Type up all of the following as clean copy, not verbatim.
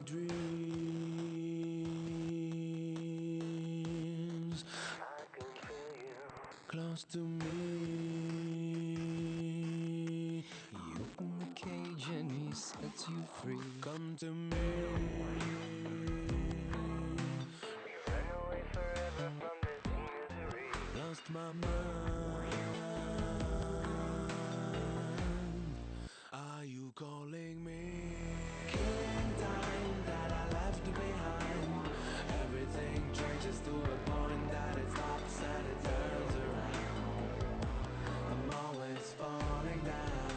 dreams. I can feel you close to me. You open the cage and he sets you free. Come to me. We ran away forever from this misery. Lost my mind. Are you calling me? Killing time that I left behind. Everything changes to a point that it stops and it turns around. I'm always falling down.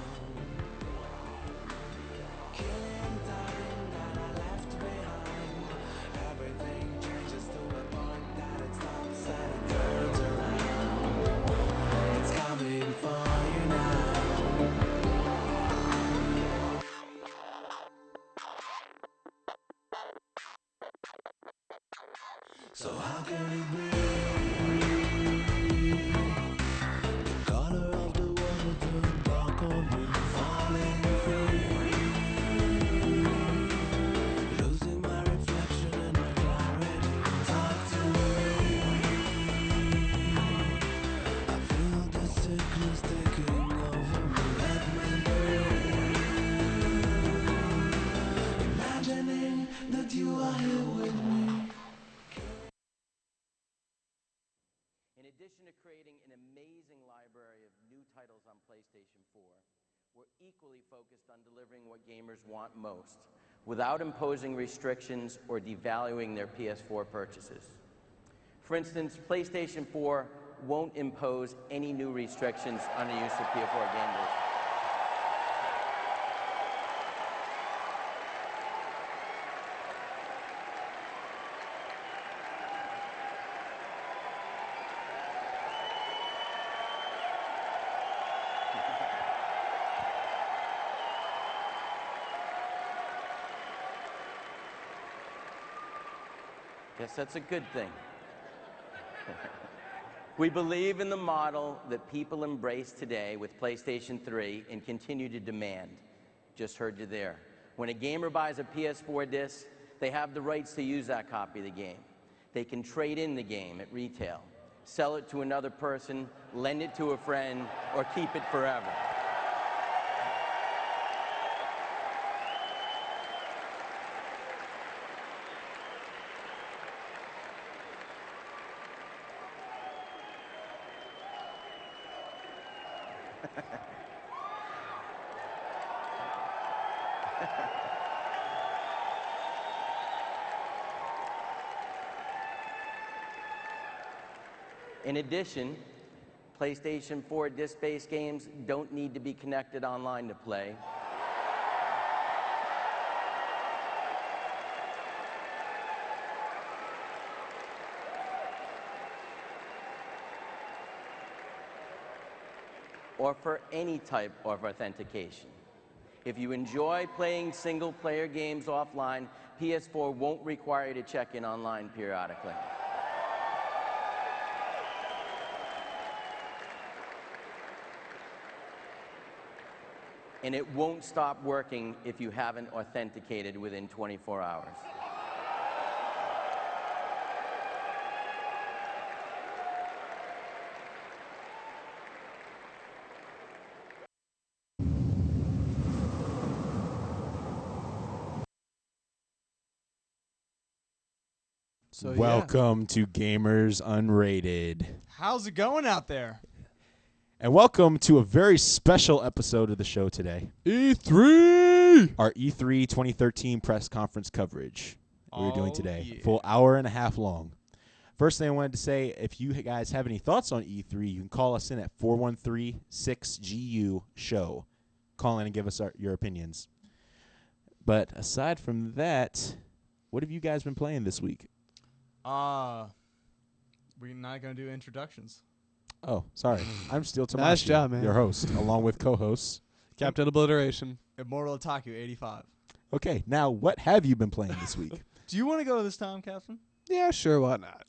Killing time that I left behind. Everything changes to a point that it stops and it turns around. It's coming for you now. So how can it be? The color of the water turned dark on me, falling free. Losing my reflection and my clarity. Talk to me. I feel the sickness taking over me. Let me breathe. Imagining that you are here with me. In addition to creating an amazing library of new titles on PlayStation 4, we're equally focused on delivering what gamers want most, without imposing restrictions or devaluing their PS4 purchases. For instance, PlayStation 4 won't impose any new restrictions on the use of PS4 gamers. Guess that's a good thing. We believe in the model that people embrace today with PlayStation 3 and continue to demand. Just heard you there. When a gamer buys a PS4 disc, they have the rights to use that copy of the game. They can trade in the game at retail, sell it to another person, lend it to a friend, or keep it forever. In addition, PlayStation 4 disc-based games don't need to be connected online to play. Or for any type of authentication. If you enjoy playing single-player games offline, PS4 won't require you to check in online periodically. And it won't stop working if you haven't authenticated within 24 hours. So Welcome to Gamers Unrated. How's it going out there? And welcome to a very special episode of the show today. E3! Our E3 2013 press conference coverage we're doing today. Yeah. Full hour and a half long. First thing I wanted to say, if you guys have any thoughts on E3, you can call us in at 413-6GU-SHOW. Call in and give us your opinions. But aside from that, what have you guys been playing this week? We're not going to do introductions. Oh, sorry. I'm still Tamashi, Nice job, man. your host, along with co-hosts. Captain Obliteration. Immortal Otaku 85. Okay, now what have you been playing this week? Do you want to go this time, Captain? Yeah, sure, why not?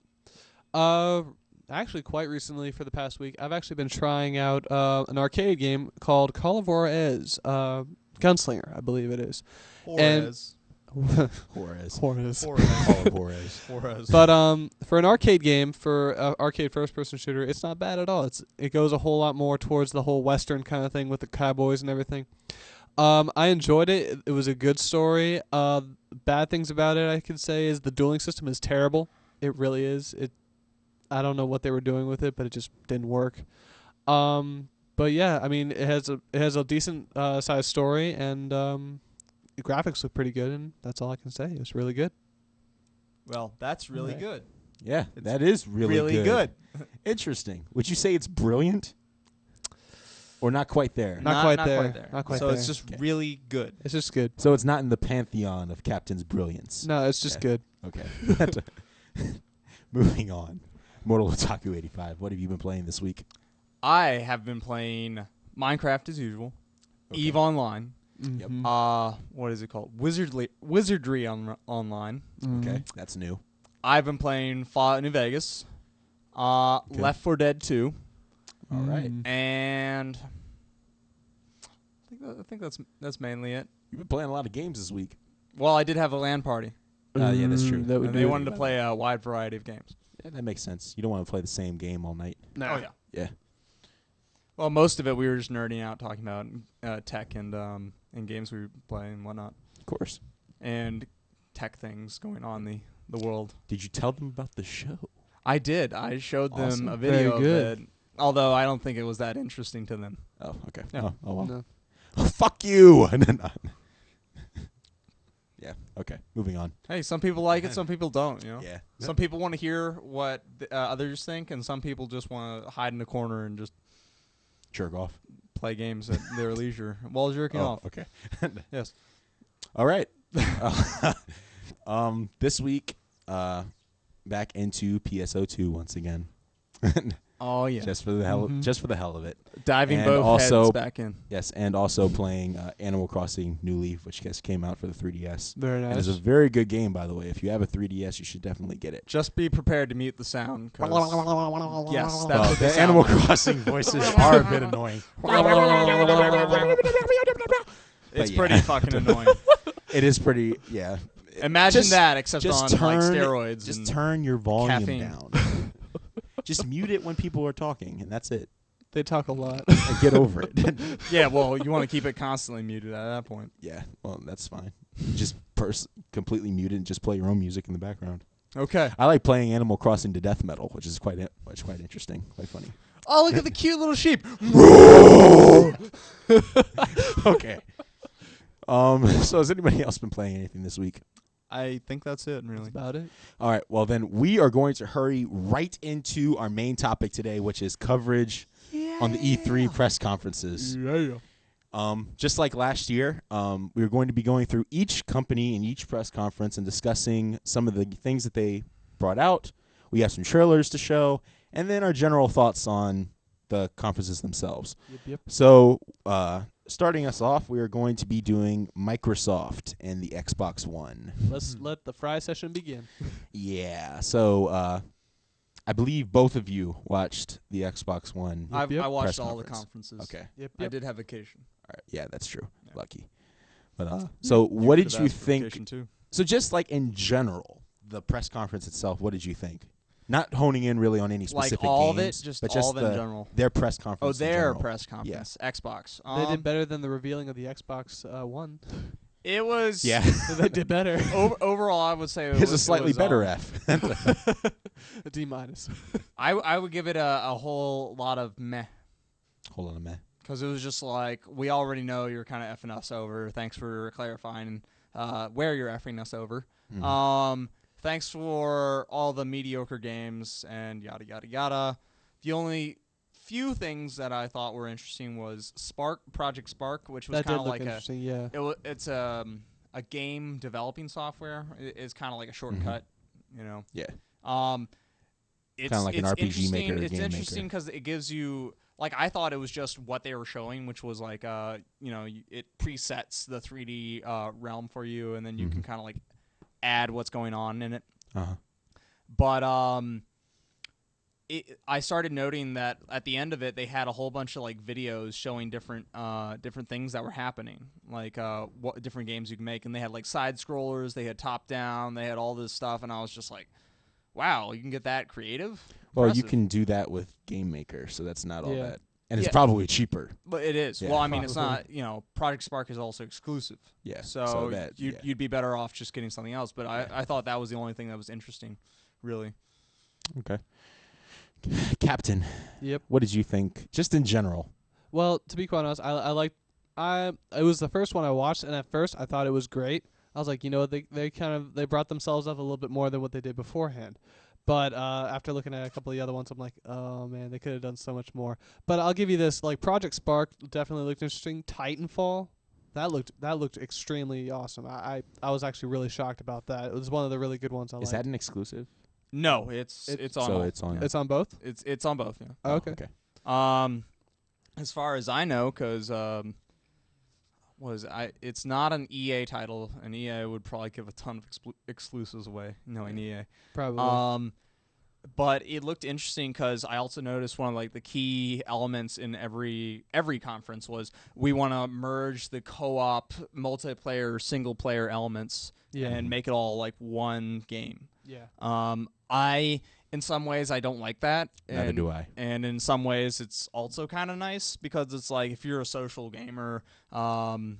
Actually, quite recently, for the past week, I've actually been trying out an arcade game called Call of Juarez, Gunslinger, I believe it is. Juarez. Juarez. Juarez. Paulo Juarez. But for an arcade game, for arcade first-person shooter, it's not bad at all. It goes a whole lot more towards the whole Western kind of thing with the cowboys and everything. I enjoyed it. It was a good story. Bad things about it, I could say, is the dueling system is terrible. It really is. I don't know what they were doing with it, but it just didn't work. But yeah, I mean, it has a decent sized story, and the graphics look pretty good, and that's all I can say. It's really good. Well, that's really Right. good. Yeah, that is really good. Interesting. Would you say it's brilliant? Or not quite there? Not quite there. Not quite so there. it's just Okay. really good. It's just good. So it's not in the pantheon of Captain's brilliance. No, it's just good. Okay. Moving on. Mortal Otaku 85. What have you been playing this week? I have been playing Minecraft as usual. Okay. EVE Online. Yep. What is it called? Wizardry Online. Okay, that's new. I've been playing Fallout New Vegas. Left 4 Dead 2. All right. And I think that's mainly it. You've been playing a lot of games this week. Well, I did have a LAN party. Yeah, that's true. That would And do they it. wanted to play a wide variety of games. Yeah, that makes sense. You don't want to play the same game all night. No. Oh, yeah. Yeah. Well, most of it we were just nerding out, talking about tech and games we play and whatnot. Of course. And tech things going on in the world. Did you tell them about the show? I did. I showed them Awesome. a video Very good. of it. Although I don't think it was that interesting to them. Oh, okay. Yeah. Oh well. No. Oh, fuck you. Yeah. Okay. Moving on. Hey, some people like it, some people don't, you know? Yeah. Some people want to hear what others think, and some people just want to hide in the corner and just Jerk off. play games at their leisure while jerking off. Okay. Yes. All right. This week, back into PSO2 once again. Oh, yeah. Just for the hell of it. Diving and both also- heads back in. Yes, and also playing Animal Crossing New Leaf, which just came out for the 3DS. Very And nice. it's a very good game, by the way. If you have a 3DS, you should definitely get it. Just be prepared to mute the sound. 'Cause yes, that's Well, what they the sound Animal like. Crossing voices are a bit annoying. It's yeah. pretty fucking annoying. It is pretty, yeah. Imagine Just- that, except just on like turn- steroids. Just and turn your volume caffeine. down. Just mute it when people are talking, and that's it. They talk a lot. And get over it. Yeah, well, you want to keep it constantly muted at that point. Yeah, well, that's fine. Just completely mute it and just play your own music in the background. Okay. I like playing Animal Crossing to death metal, which is quite interesting, quite funny. Oh, look at the cute little sheep. Okay. So has anybody else been playing anything this week? I think that's it, That's really. about it. All right. Well, then we are going to hurry right into our main topic today, which is coverage on the E3 press conferences. Yeah. Just like last year, we are going to be going through each company in each press conference and discussing some of the things that they brought out. We have some trailers to show, and then our general thoughts on the conferences themselves. Yep. So, starting us off, we are going to be doing Microsoft and the Xbox One. Let's let the fry session begin. Yeah. So, I believe both of you watched the Xbox One. I Yep. watched Press all the conference. conferences. Okay. Yep. I did have vacation. All right. Yeah, that's true. Yeah. Lucky. But so what could've did you asked for think? vacation too. So just like in general, the press conference itself, what did you think? Not honing in really on any specific Like all games, of it, just but all of it in the- general. their press conference. Oh, in their general. press conference. Xbox. They did better than the revealing of the Xbox One. It was. Yeah. They did better. Overall, I would say it Here's was, a slightly it was, better F. A D minus. I would give it a whole lot of meh. Hold on a minute. Because it was just like, we already know you're kind of effing us over. Thanks for clarifying where you're effing us over. Mhm. Thanks for all the mediocre games and yada, yada, yada. The only few things that I thought were interesting was Project Spark, which was That did kind of look like interesting. Yeah. it's a game developing software. It's kind of like a shortcut, you know. Yeah. It's Kinda like an it's RPG interesting- maker or It's game interesting maker. because it gives you, like, I thought it was just what they were showing, which was like, it presets the 3D realm for you, and then you can kind of like add what's going on in it. Uh-huh. But I started noting that at the end of it, they had a whole bunch of like videos showing different things that were happening, like what different games you can make, and they had like side scrollers, they had top down, they had all this stuff, and I was just like, wow, you can get that creative. Well, you Impressive. can do that with Game Maker, so that's not all Yeah. that, and it's Yeah. probably cheaper. But it is. Yeah. Well, I mean, it's Probably. not. Project Spark is also exclusive. Yeah. So, that you'd be better off just getting something else. But I thought that was the only thing that was interesting, really. Okay. Captain, Yep. what did you think, just in general? Well, to be quite honest, I liked. It was the first one I watched, and at first I thought it was great. I was like, they brought themselves up a little bit more than what they did beforehand. But after looking at a couple of the other ones, I'm like, oh man, they could have done so much more. But I'll give you this: like Project Spark definitely looked interesting. Titanfall, that looked extremely awesome. I was actually really shocked about that. It was one of the really good ones I liked. Is that an exclusive? No, it's on. So all. it's on. It's on both. It's on both. Yeah. Oh, okay. As far as I know, because it's not an EA title, and EA would probably give a ton of exclusives away, knowing EA. Probably. But it looked interesting because I also noticed one of like the key elements in every conference was we want to merge the co-op, multiplayer, single player elements and make it all like one game. Yeah. In some ways I don't like that. Neither do I. And in some ways it's also kind of nice because it's like if you're a social gamer, then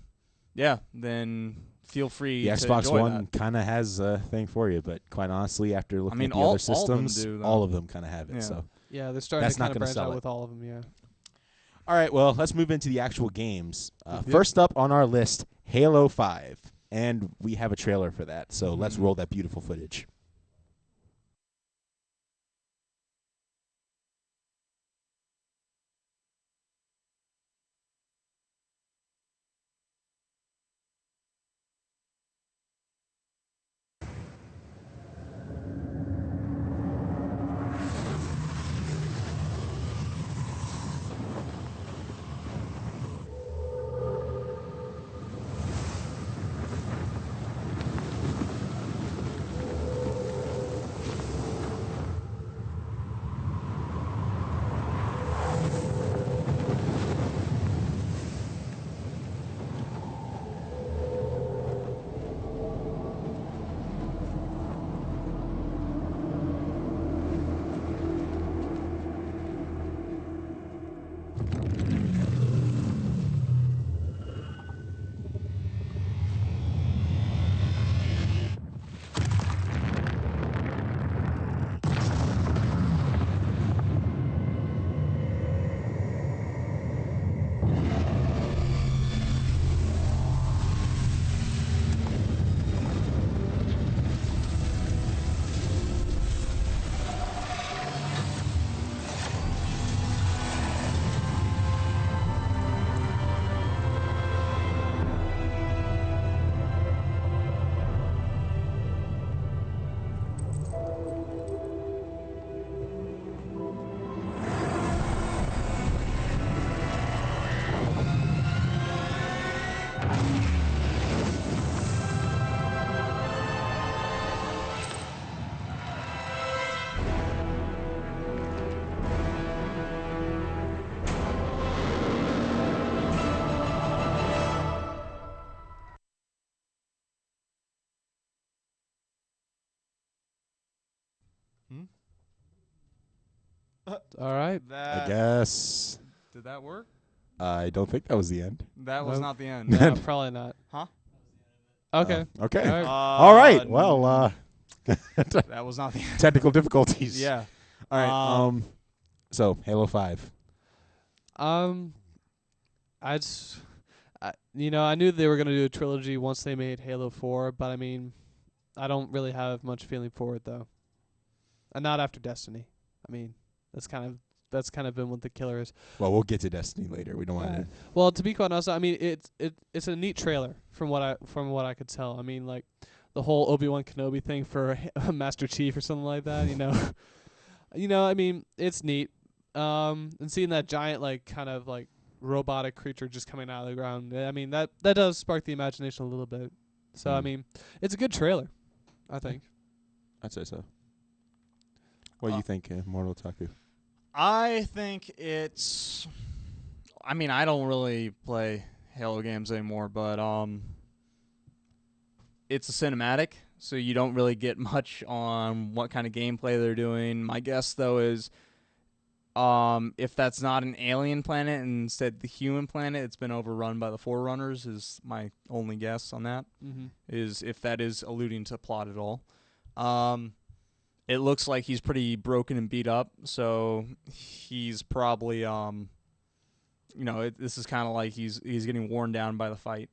feel free The to Xbox enjoy One that. kind of has a thing for you, but quite honestly, after looking at the all other of them systems, do, though. all of them kind of have it. Yeah. So, Yeah, they're starting That's to not kind of gonna branch sell out it. with all of them. Yeah. all right, well, let's move into the actual games. Yep. First up on our list, Halo 5, and we have a trailer for that. So let's roll that beautiful footage. All right. I guess. Did that work? I don't think that was the end. That was Nope. not the end. No, probably not. Huh? Okay. Okay. All right. All right. Well, That was not the end. technical difficulties. Yeah. All right. So Halo 5. I knew they were gonna do a trilogy once they made Halo 4, but I mean, I don't really have much feeling for it though. And not after Destiny. I mean, that's kind of been what the killer is. Well, we'll get to Destiny later. We don't want to. Well, to be quite honest, I mean it's a neat trailer from what I could tell. I mean, like the whole Obi-Wan Kenobi thing for Master Chief or something like that. I mean, it's neat. And seeing that giant like kind of like robotic creature just coming out of the ground. I mean, that does spark the imagination a little bit. So I mean, it's a good trailer, I think. I'd say so. What do you think, Mortal Taku? I think it's. I mean, I don't really play Halo games anymore, but it's a cinematic, so you don't really get much on what kind of gameplay they're doing. My guess, though, is if that's not an alien planet and instead the human planet, it's been overrun by the Forerunners. Is my only guess on that. Mm-hmm. Is if that is alluding to plot at all. It looks like he's pretty broken and beat up, so he's probably this is kind of like he's getting worn down by the fight.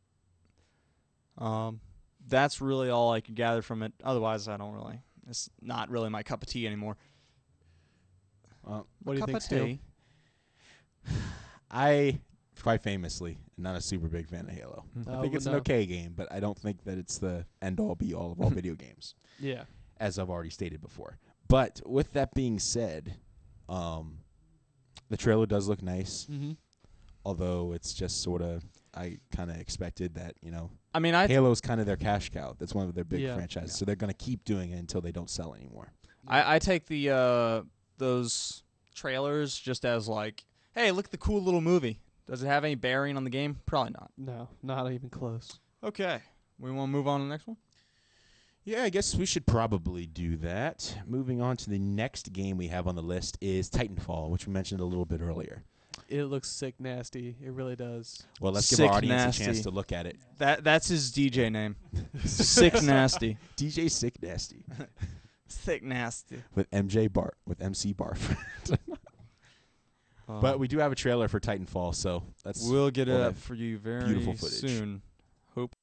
That's really all I could gather from it. Otherwise, I don't really. It's not really my cup of tea anymore. What do you think, Stu? I, quite famously, am not a super big fan of Halo. I think but it's an no. okay game, but I don't think that it's the end-all, be-all of all video games, Yeah. as I've already stated before. But with that being said, the trailer does look nice, Mm-hmm. although it's just sort of, I kind of expected that, I mean, Halo's kind of their cash cow. That's one of their big Yeah. franchises, so they're going to keep doing it until they don't sell anymore. I take the those trailers just as like, hey, look at the cool little movie. Does it have any bearing on the game? Probably not. No, not even close. Okay, we want to move on to the next one. Yeah, I guess we should probably do that. Moving on to the next game we have on the list is Titanfall, which we mentioned a little bit earlier. It looks sick nasty. It really does. Well, let's give Sick our audience nasty. a chance to look at it. That's his DJ name. Sick Nasty. DJ Sick Nasty Sick Nasty. with MC Barf. But we do have a trailer for Titanfall, so we'll get it we'll up have for you very beautiful footage. soon. Hope.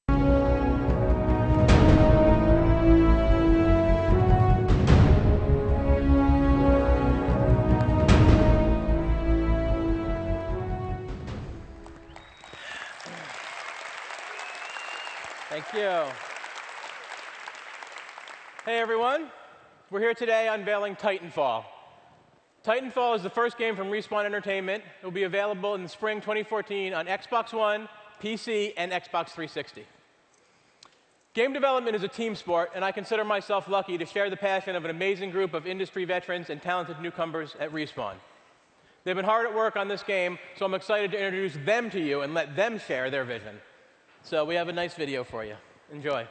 Thank you. Hey everyone, we're here today unveiling Titanfall. Titanfall is the first game from Respawn Entertainment. It will be available in spring 2014 on Xbox One, PC, and Xbox 360. Game development is a team sport, and I consider myself lucky to share the passion of an amazing group of industry veterans and talented newcomers at Respawn. They've been hard at work on this game, so I'm excited to introduce them to you and let them share their vision. So we have a nice video for you. Enjoy.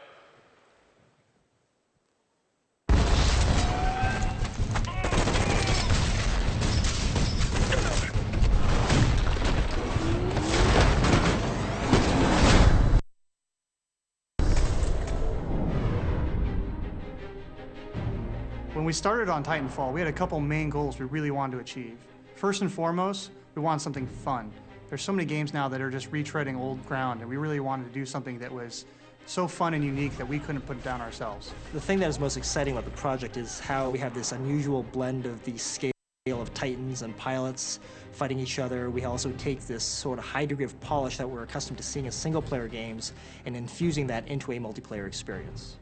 When we started on Titanfall, we had a couple main goals we really wanted to achieve. First and foremost, we wanted something fun. There's so many games now that are just retreading old ground, and we really wanted to do something that was so fun and unique that we couldn't put it down ourselves. The thing that is most exciting about the project is how we have this unusual blend of the scale of titans and pilots fighting each other. We also take this sort of high degree of polish that we're accustomed to seeing in single-player games and infusing that into a multiplayer experience.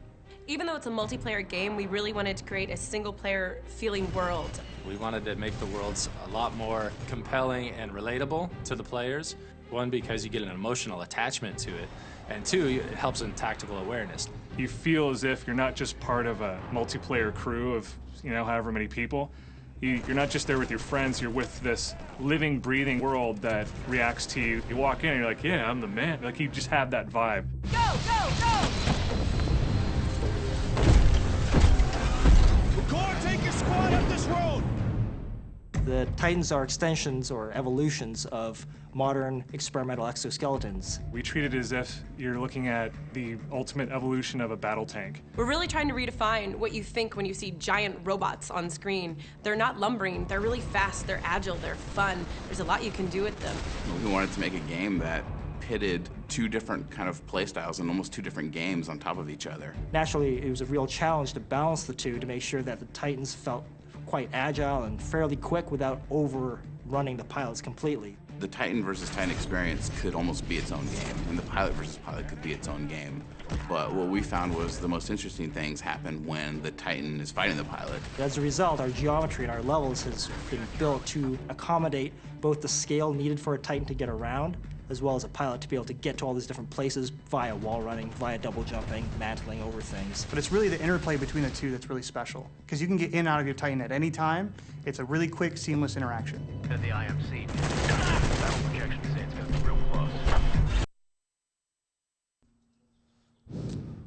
Even though it's a multiplayer game, we really wanted to create a single-player feeling world. We wanted to make the worlds a lot more compelling and relatable to the players. One, because you get an emotional attachment to it, and two, it helps in tactical awareness. You feel as if you're not just part of a multiplayer crew of, however many people. You're not just there with your friends, you're with this living, breathing world that reacts to you. You walk in and you're like, yeah, I'm the man. Like, you just have that vibe. Go, go, go! Take your squad up this road! The Titans are extensions or evolutions of modern experimental exoskeletons. We treat it as if you're looking at the ultimate evolution of a battle tank. We're really trying to redefine what you think when you see giant robots on screen. They're not lumbering, they're really fast, they're agile, they're fun. There's a lot you can do with them. We wanted to make a game that pitted two different kind of playstyles and almost two different games on top of each other. Naturally, it was a real challenge to balance the two to make sure that the Titans felt quite agile and fairly quick without overrunning the pilots completely. The Titan versus Titan experience could almost be its own game, and the pilot versus pilot could be its own game. But what we found was the most interesting things happen when the Titan is fighting the pilot. As a result, our geometry and our levels has been built to accommodate both the scale needed for a Titan to get around, as well as a pilot to be able to get to all these different places via wall running, via double jumping, mantling over things. But it's really the interplay between the two that's really special, because you can get in and out of your Titan at any time. It's a really quick, seamless interaction. To the IMC. Battle projection say it's gonna be real close.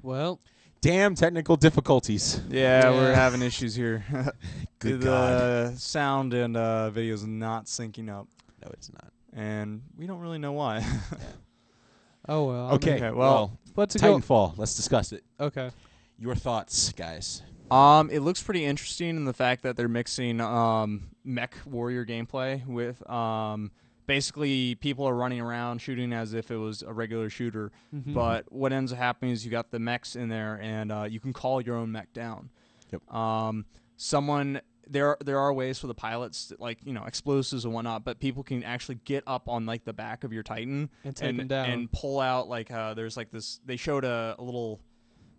Well, Damn technical difficulties. Yeah, we're having issues here. Good the God. sound and video is not syncing up. No, it's not. And we don't really know why. oh well. Okay, well, but to go. Titanfall. Let's discuss it. Okay. Your thoughts, guys. It looks pretty interesting in the fact that they're mixing mech warrior gameplay with basically people are running around shooting as if it was a regular shooter. Mhm. But what ends up happening is you got the mechs in there, and you can call your own mech down. Yep. There are ways for the pilots, like explosives and whatnot, but people can actually get up on like the back of your Titan And take 'em down. and pull out like there's like this. They showed a little.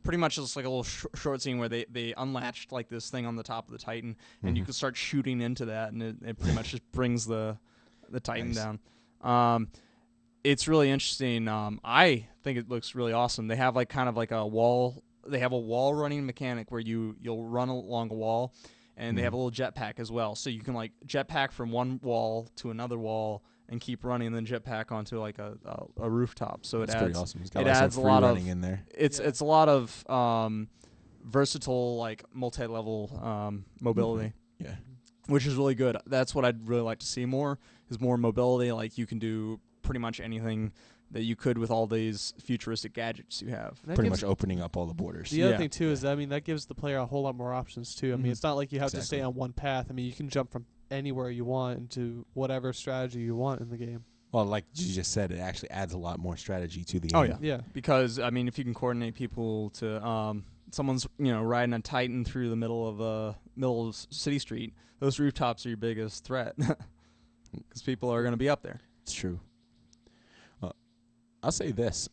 Pretty much just like a little short scene where they unlatched like this thing on the top of the Titan, and you can start shooting into that, and it pretty much just brings the Titan down. It's really interesting. I think it looks really awesome. They have like kind of like a wall. They have a wall running mechanic where you'll run along a wall, and they have a little jetpack as well. So you can like jetpack from one wall to another wall and keep running, and then jetpack onto like a rooftop. So That's it pretty adds awesome. It's got it lots of adds a free lot running of in there. It's a lot of versatile like multi-level mobility. Yeah. Which is really good. That's what I'd really like to see more, is more mobility. Like you can do pretty much anything that you could with all these futuristic gadgets you have. Pretty much opening up all the borders. The other thing too is that gives the player a whole lot more options too. I mean, Mhm. it's not like you have to Exactly. stay on one path. I mean, you can jump from anywhere you want into whatever strategy you want in the game. Well, like you just said, it actually adds a lot more strategy to the Oh game. yeah, because I mean, if you can coordinate people to someone's riding a Titan through the middle of city street, those rooftops are your biggest threat because people are going to be up there. It's true. I'll say this: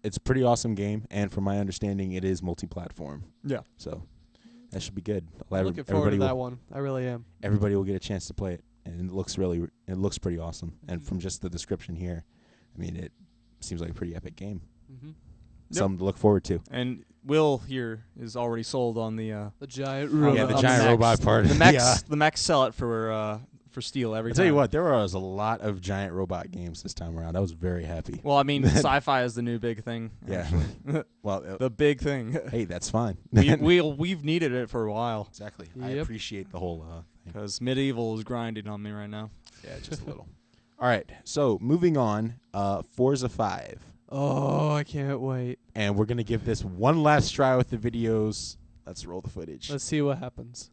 it's a pretty awesome game, and from my understanding, it is multi-platform. Yeah. So that should be good. I'm looking forward to that one. I really am. Everybody will get a chance to play it, and it looks pretty awesome. And from just the description here, I mean, it seems like a pretty epic game. Mm-hmm. Something to look forward to. And Will here is already sold on the giant robot. Yeah, the giant robot part. The mechs, Yeah. the mechs sell it for steel every I'll time. tell you what, there was a lot of giant robot games this time around. I was very happy. Well, I mean, sci-fi is the new big thing. Yeah. actually. Well, the big thing. Hey, that's fine. We've needed it for a while. Exactly. I Yep. appreciate the whole thing. Because medieval is grinding on me right now. Yeah, just a little. All right, so moving on, Forza 5. Oh, I can't wait. And we're going to give this one last try with the videos. Let's roll the footage. Let's see what happens.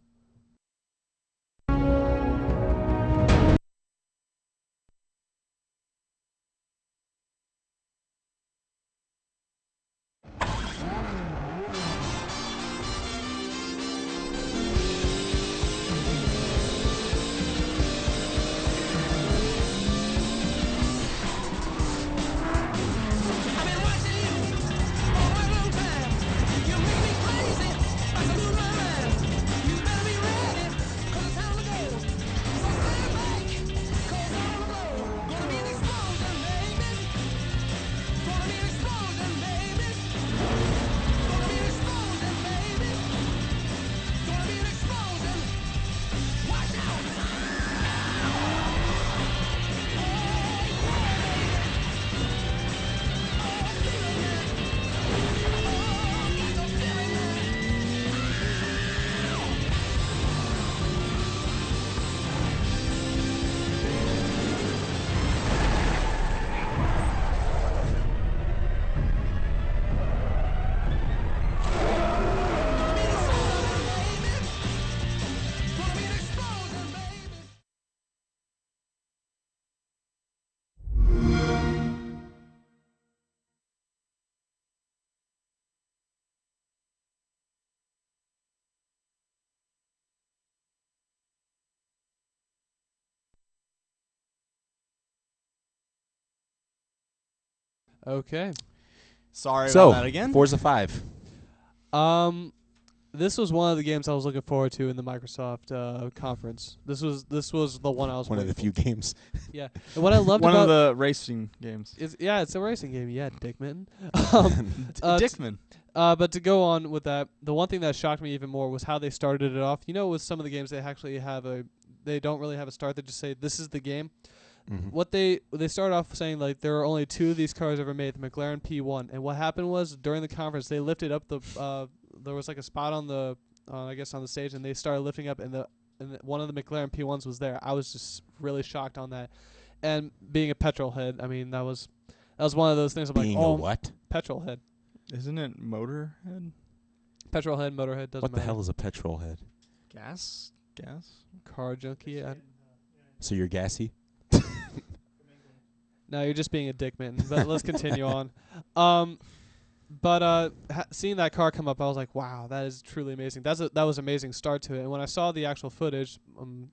Okay. Sorry So, about that again. Forza 5. This was one of the games I was looking forward to in the Microsoft conference. This was the one I was One of the few games. Yeah. And what I loved one about of the racing games. it's a racing game. Yeah, Dickman. Dickman. But to go on with that, the one thing that shocked me even more was how they started it off. You know, with some of the games, they don't really have a start. They just say this is the game. Mm-hmm. What they start off saying like there are only 2 of these cars ever made, the McLaren P1. And what happened was during the conference they lifted up the there was like a spot on the I guess on the stage, and they started lifting up, and one of the McLaren P1s was there. I was just really shocked on that. And being a petrol head, I mean that was one of those things. I'm Being like, a oh, what? Petrol head. Isn't it Motorhead? Petrol head, motorhead, doesn't What the matter. hell is a petrol head? Gas? Car junkie. So you're gassy? No, you're just being a dick, man. But let's continue on. Seeing that car come up, I was like, wow, that is truly amazing. That was an amazing start to it. And when I saw the actual footage, when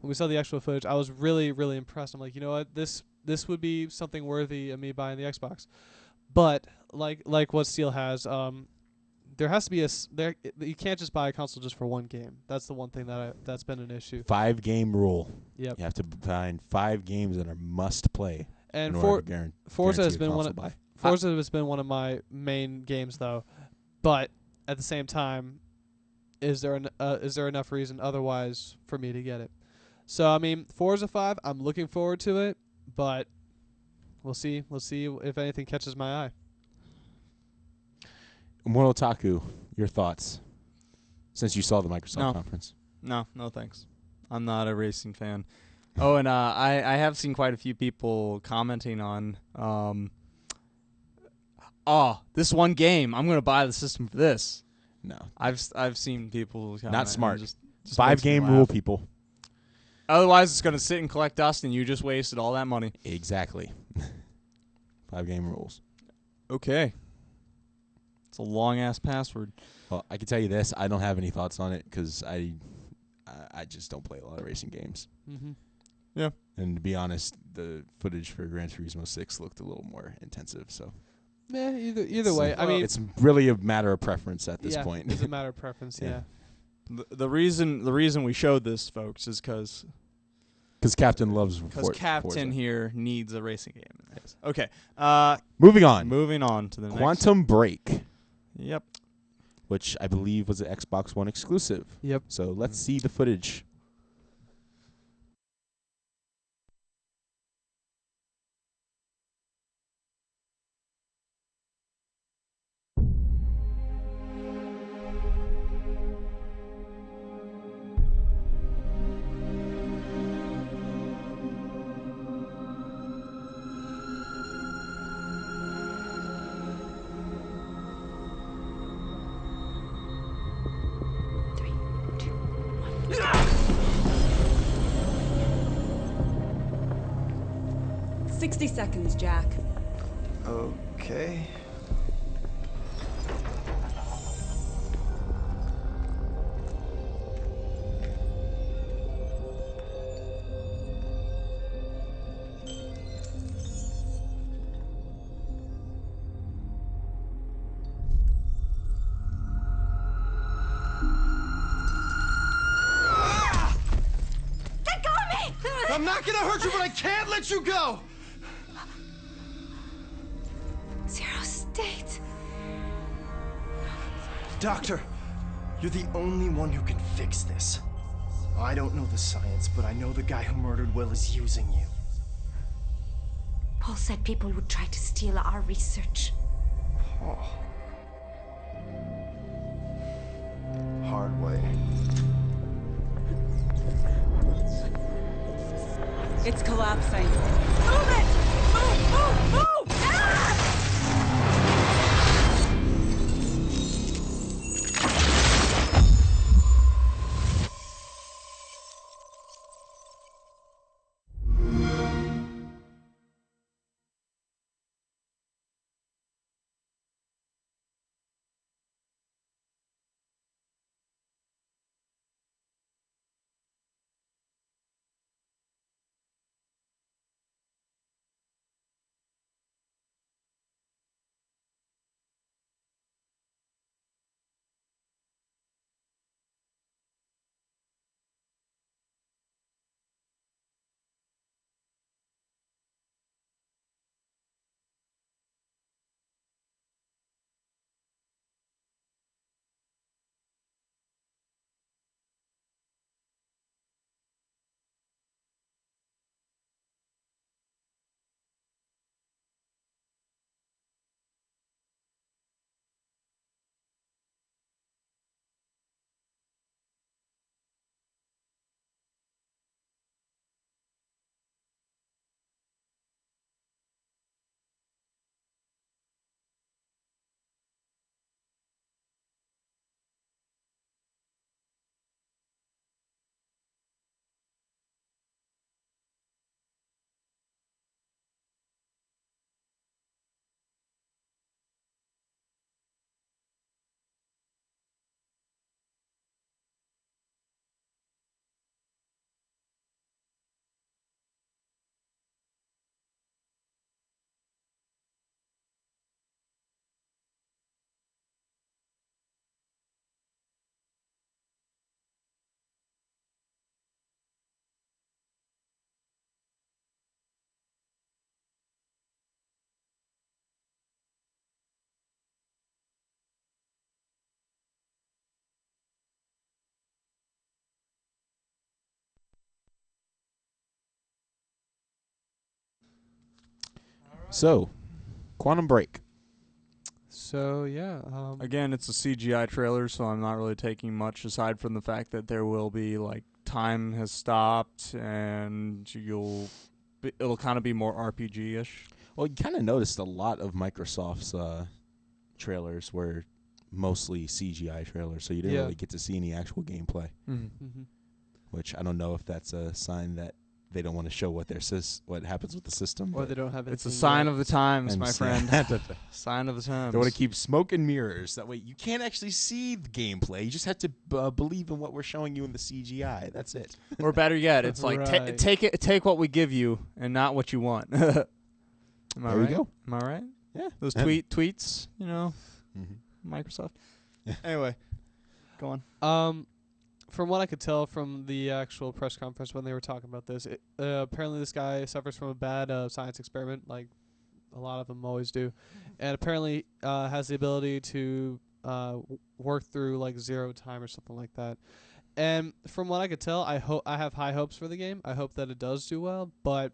we saw the actual footage, I was really, really impressed. I'm like, you know what, this would be something worthy of me buying the Xbox. But like what Steel has, there has to be you can't just buy a console just for one game. That's the one thing that's been an issue. 5-game rule. Yep. You have to find 5 games that are must play. And Forza has been one of my main games though. But at the same time, is there enough reason otherwise for me to get it? So I mean, Forza 5, I'm looking forward to it, but we'll see if anything catches my eye. Immortal Taku, your thoughts since you saw the Microsoft conference? No thanks. I'm not a racing fan. Oh, and I have seen quite a few people commenting on, this one game, I'm going to buy the system for this. No. I've seen people comment. Not smart. Just 5-game rule, people. Otherwise, it's going to sit and collect dust, and you just wasted all that money. Exactly. 5-game rules. Okay. It's a long-ass password. Well, I can tell you this. I don't have any thoughts on it because I just don't play a lot of racing games. Mm-hmm. Yeah. And to be honest, the footage for Gran Turismo 6 looked a little more intensive. So. Either way, I mean, it's really a matter of preference at this point. It's a matter of preference. Yeah. The reason we showed this, folks, is because Captain loves Captain Forza. here needs a racing game. Yes. Okay. Moving on. Moving on to the Quantum Break. Yep. Which I believe was an Xbox One exclusive. Yep. So let's see the footage. Three, 60 seconds, Jack. Okay. Let go of me! I'm not gonna hurt you, but I can't let you go! Zero state. Doctor, you're the only one who can fix this. I don't know the science, but I know the guy who murdered Will is using you. Paul said people would try to steal our research. Paul. Hard way. It's collapsing. Move it! Move, move, move! Ah! So, Quantum Break. So yeah, Again, it's a CGI trailer, so I'm not really taking much aside from the fact that there will be like time has stopped and it'll kind of be more RPG-ish. Well, you kind of noticed a lot of Microsoft's trailers were mostly CGI trailers, so you didn't really get to see any actual gameplay. Mm-hmm. Which I don't know if that's a sign that they don't want to show what what happens with the system, or they don't have. It's a sign of the times, I'm my saying- friend. Sign of the times. They want to keep smoke and mirrors. That way, you can't actually see the gameplay. You just have to believe in what we're showing you in the CGI. That's it. Or better yet, it's like Right. take what we give you and not what you want. Am I There right? we go. Am I right? Yeah. Those tweets, Microsoft. Anyway, go on. From what I could tell from the actual press conference when they were talking about this, apparently this guy suffers from a bad science experiment, like a lot of them always do, and apparently has the ability to work through like zero time or something like that. And from what I could tell, I have high hopes for the game. I hope that it does do well, but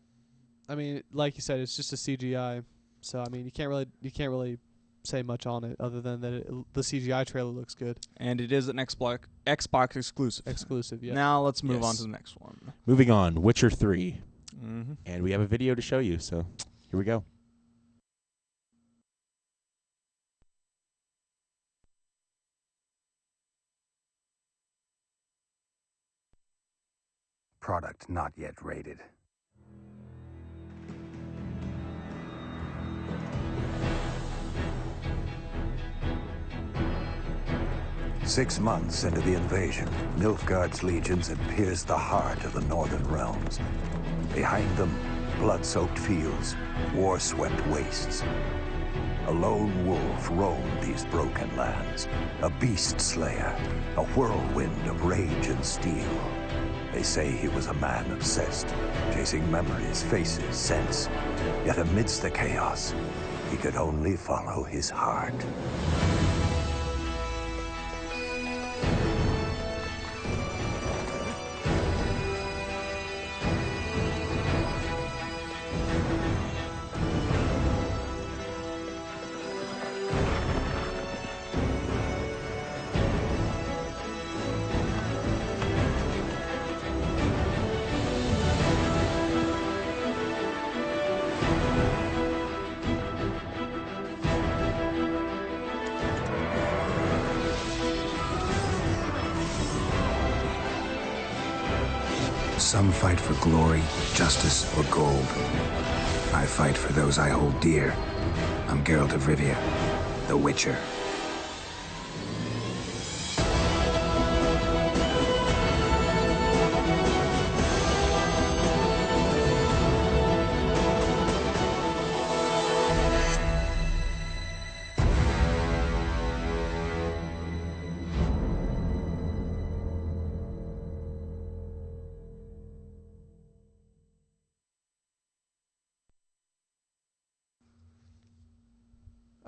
I mean, like you said, it's just a CGI, so I mean, you can't really say much on it other than that the CGI trailer looks good. And it is an Xbox exclusive. Exclusive, yeah. Now let's move on to the next one. Moving on, Witcher 3. Mm-hmm. And we have a video to show you, so here we go. Product not yet rated. Six months into the invasion, Nilfgaard's legions had pierced the heart of the northern realms. Behind them, blood-soaked fields, war-swept wastes. A lone wolf roamed these broken lands, a beast slayer, a whirlwind of rage and steel. They say he was a man obsessed, chasing memories, faces, scents. Yet amidst the chaos, he could only follow his heart. Some fight for glory, justice, or gold. I fight for those I hold dear. I'm Geralt of Rivia, the Witcher.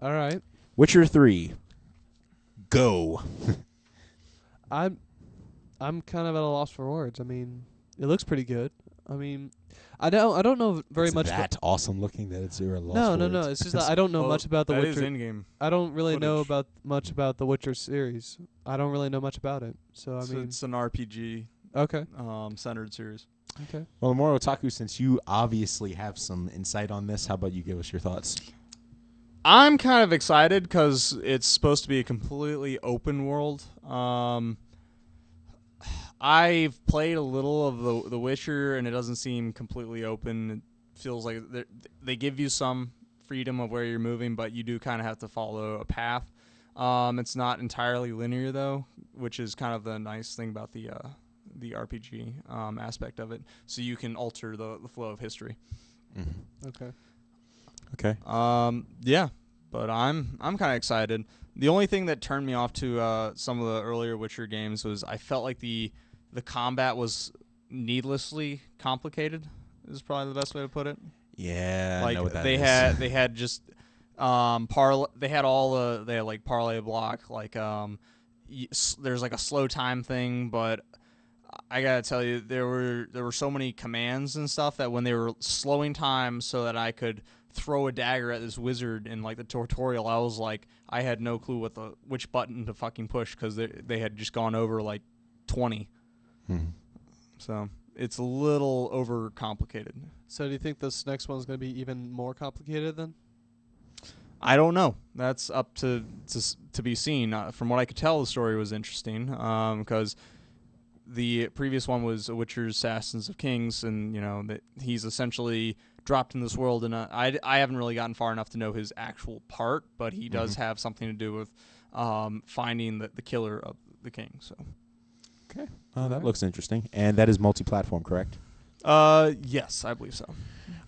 All right. Witcher 3. Go. I'm kind of at a loss for words. I mean, it looks pretty good. I mean, I don't know very It's much. that awesome looking that it's zero loss. No. for words. It's just that I don't know much about the that Witcher. is in-game I don't really know footage. much about the Witcher series. I don't really know much about it. So So it's an RPG centered series. Okay. Well, Moro Otaku, since you obviously have some insight on this, how about you give us your thoughts? I'm kind of excited because it's supposed to be a completely open world. I've played a little of the Witcher, and it doesn't seem completely open. It feels like they give you some freedom of where you're moving, but you do kind of have to follow a path. It's not entirely linear, though, which is kind of the nice thing about the RPG aspect of it. So you can alter the flow of history. Mm-hmm. Okay. Okay. Yeah, but I'm kind of excited. The only thing that turned me off to some of the earlier Witcher games was I felt like the combat was needlessly complicated. Is probably the best way to put it. Yeah, like I know what that they is. they had just they had like parlay block, like there's like a slow time thing, but I gotta tell you, there were so many commands and stuff that when they were slowing time so that I could throw a dagger at this wizard in like the tutorial. I was like, I had no clue which button to fucking push because they had just gone over like 20. So it's a little overcomplicated. So do you think this next one's going to be even more complicated then? I don't know. That's up to be seen. From what I could tell, the story was interesting because the previous one was Witcher's Assassins of Kings, and that he's essentially dropped in this world. And I haven't really gotten far enough to know his actual part, but he does have something to do with finding the killer of the king. So, okay, that looks interesting, and that is multi-platform, correct? Yes, I believe so.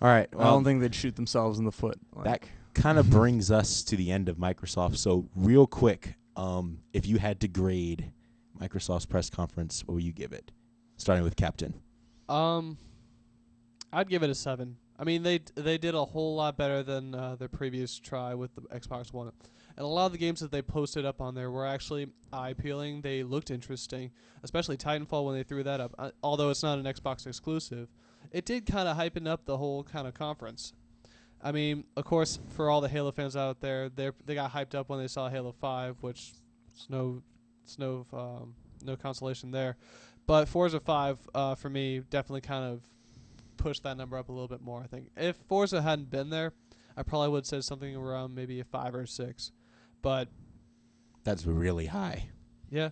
All right, I don't think they'd shoot themselves in the foot. That kind of brings us to the end of Microsoft. So real quick, if you had to grade Microsoft's press conference, what would you give it? Starting with Captain. I'd give it a 7. I mean, they did a whole lot better than their previous try with the Xbox One. And a lot of the games that they posted up on there were actually eye-peeling. They looked interesting, especially Titanfall when they threw that up. Although it's not an Xbox exclusive, it did kind of hypen up the whole kind of conference. I mean, of course, for all the Halo fans out there, they got hyped up when they saw Halo 5, which is no consolation there. But Forza 5, for me, definitely kind of pushed that number up a little bit more, I think. If Forza hadn't been there, I probably would have said something around maybe a 5 or 6. But that's really high. Yeah.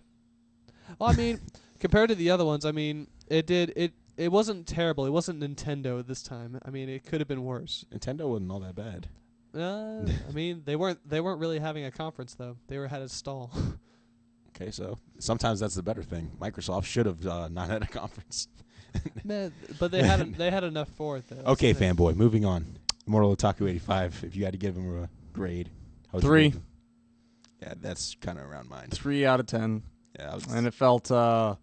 Well, I mean, compared to the other ones, I mean, it wasn't terrible. It wasn't Nintendo this time. I mean, it could have been worse. Nintendo wasn't all that bad. I mean, they weren't really having a conference though. They had a stall. Okay, so sometimes that's the better thing. Microsoft should have not had a conference. Man, but they had enough for it though. Okay, fanboy. Moving on. Immortal Otaku 85. If you had to give him a grade, how would you 3. rate him? Yeah, that's kind of around mine. 3 out of 10. Yeah, and it felt like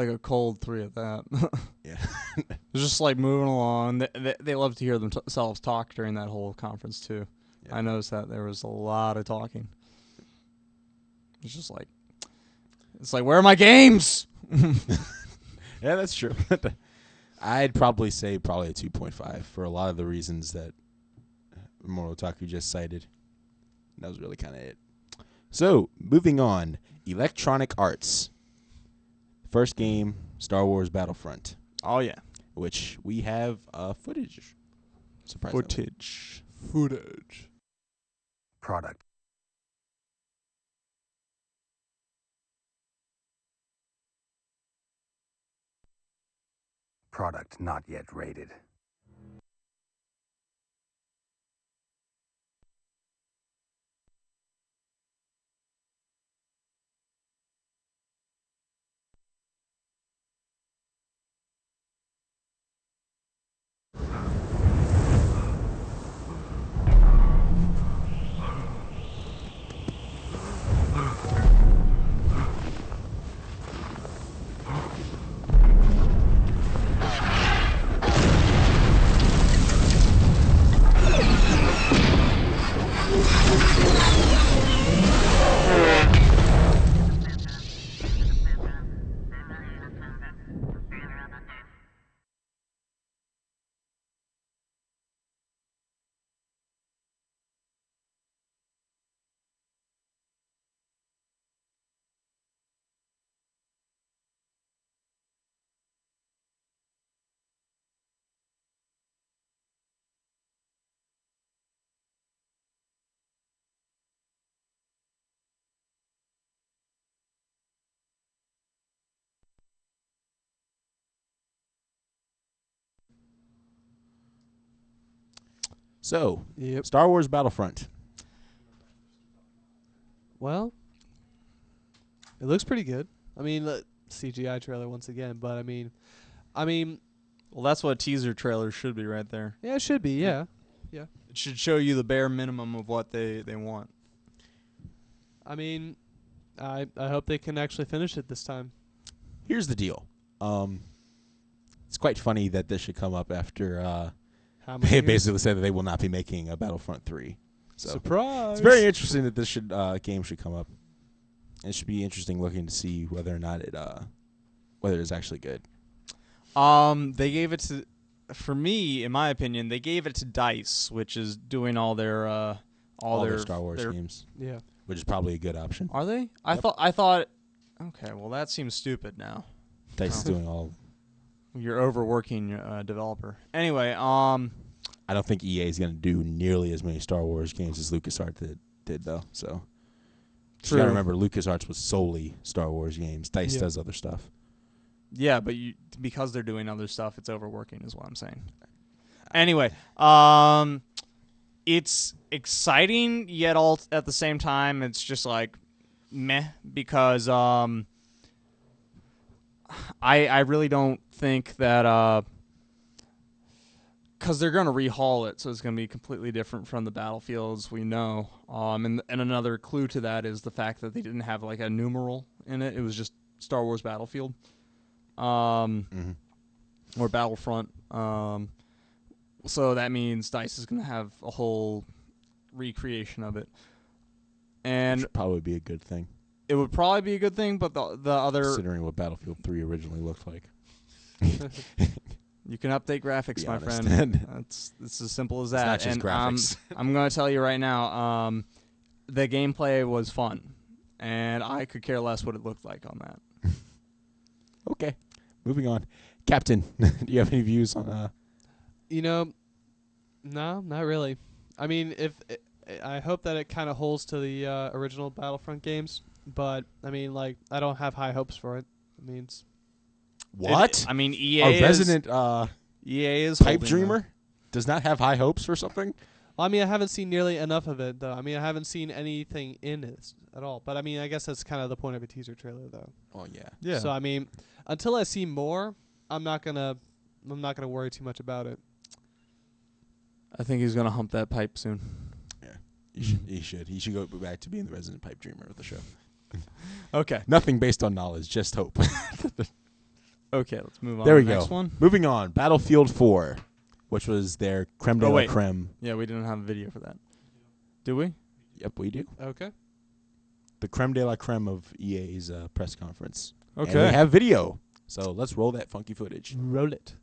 a cold 3 at that. Yeah, it was just like moving along. They love to hear themselves talk during that whole conference too. Yeah. I noticed that there was a lot of talking. It's just like, where are my games? Yeah, that's true. I'd probably say a 2.5 for a lot of the reasons that Immortal Otaku just cited. That was really kind of it. So, moving on. Electronic Arts. First game, Star Wars Battlefront. Oh, yeah. Which we have footage. Surprisingly. Footage. Product. Product not yet rated. So, Star Wars Battlefront. Well, it looks pretty good. I mean, the CGI trailer once again, but I mean, well, that's what a teaser trailer should be right there. Yeah, it should be. Yeah. It should show you the bare minimum of what they want. I mean, I hope they can actually finish it this time. Here's the deal. It's quite funny that this should come up after they basically said that they will not be making a Battlefront 3. So surprise! It's very interesting that this game should come up. It should be interesting looking to see whether or not whether it's actually good. They gave it to for me, in my opinion, they gave it to DICE, which is doing all their all their Star Wars their, games. Yeah. Which is probably a good option. Are they? I thought. Okay, well that seems stupid now. DICE is doing all. You're overworking your developer. Anyway, I don't think EA is going to do nearly as many Star Wars games as LucasArts did though. So you got to remember, LucasArts was solely Star Wars games. DICE does other stuff. Yeah, but because they're doing other stuff, it's overworking, is what I'm saying. Anyway, it's exciting, yet all at the same time, it's just like meh, because I really don't think that because they're going to rehaul it, so it's going to be completely different from the Battlefields we know. And another clue to that is the fact that they didn't have like a numeral in it. It was just Star Wars Battlefield. Or Battlefront. So that means DICE is going to have a whole recreation of it. And which would probably be a good thing. It would probably be a good thing, but the other... Considering what Battlefield 3 originally looked like. You can update graphics, my honest. friend. It's as simple as that. It's not just graphics. I'm going to tell you right now, the gameplay was fun. And I could care less what it looked like on that. Okay. Moving on. Captain, do you have any views on... No, not really. I mean, I hope that it kind of holds to the original Battlefront games, but I mean, like, I don't have high hopes for it. It means what? EA Our resident EA is pipe dreamer does not have high hopes for something. Well, I mean, I haven't seen nearly enough of it though. I mean, I haven't seen anything in it at all. But I mean, I guess that's kind of the point of a teaser trailer, though. Oh yeah. Yeah. So I mean, until I see more, I'm not gonna worry too much about it. I think he's gonna hump that pipe soon. Yeah, he should. He should go back to being the resident pipe dreamer of the show. Okay. Nothing based on knowledge, just hope. Okay, let's move on. There to we the go. Next one. Moving on. Battlefield 4, which was their creme de la creme. Yeah, we didn't have a video for that. Do we? Yep, we do. Okay. The creme de la creme of EA's press conference. Okay. And we have video. So let's roll that funky footage. Roll it.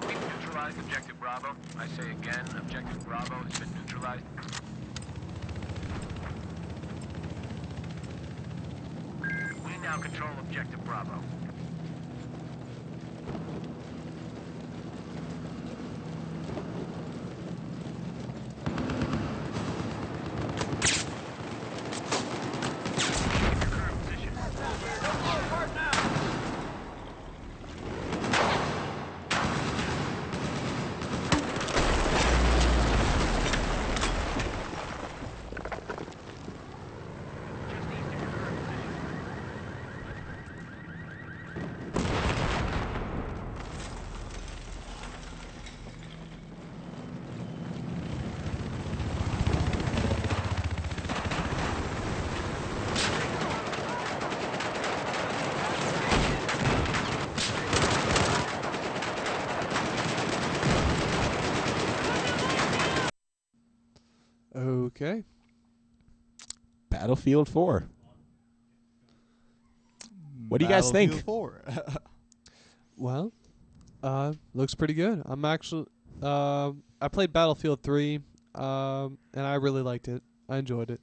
We've neutralized Objective Bravo. I say again, Objective Bravo has been neutralized. We now control Objective Bravo. Okay. Battlefield 4. What do you guys think? Battlefield 4. Well, looks pretty good. I'm actually, I played Battlefield 3, and I really liked it. I enjoyed it.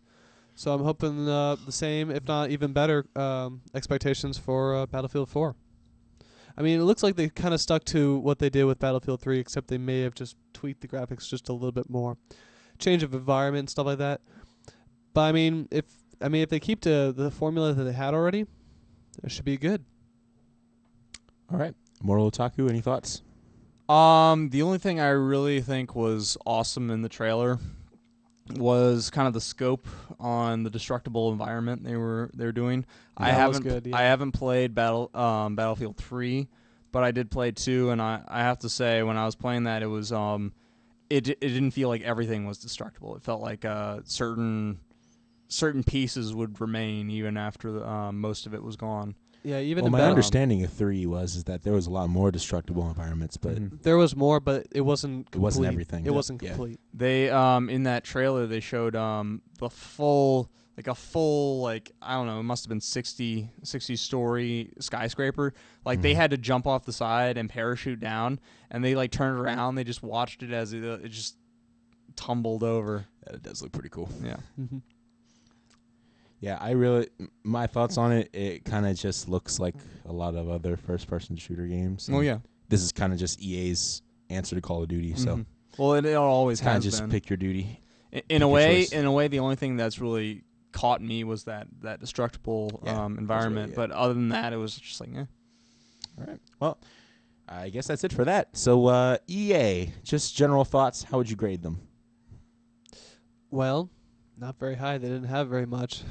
So I'm hoping the same, if not even better, expectations for Battlefield 4. I mean, it looks like they kind of stuck to what they did with Battlefield 3, except they may have just tweaked the graphics just a little bit more, change of environment and stuff like that. But I mean, if they keep to the formula that they had already, it should be good. All right. Mortal Otaku, any thoughts? The only thing I really think was awesome in the trailer was kind of the scope on the destructible environment they were doing. I haven't played Battlefield 3, but I did play 2, and I have to say when I was playing that it was it didn't feel like everything was destructible. It felt like certain pieces would remain even after most of it was gone. Yeah, even well, my understanding of 3 is that there was a lot more destructible environments, but there was more, but it wasn't complete. It wasn't everything. It wasn't complete. They in that trailer they showed the full I don't know, it must have been 60 story skyscraper. Like they had to jump off the side and parachute down, and they like turned around, they just watched it as it just tumbled over. That does look pretty cool. Yeah. Yeah, my thoughts on it, it kind of just looks like a lot of other first-person shooter games. Oh, yeah. This is kind of just EA's answer to Call of Duty, so. Well, it always kind of has just been. pick your duty. In a way, the only thing that's really caught me was that destructible environment. Really but other than that, it was just like, All right. Well, I guess that's it for that. So, EA, just general thoughts. How would you grade them? Well, not very high. They didn't have very much.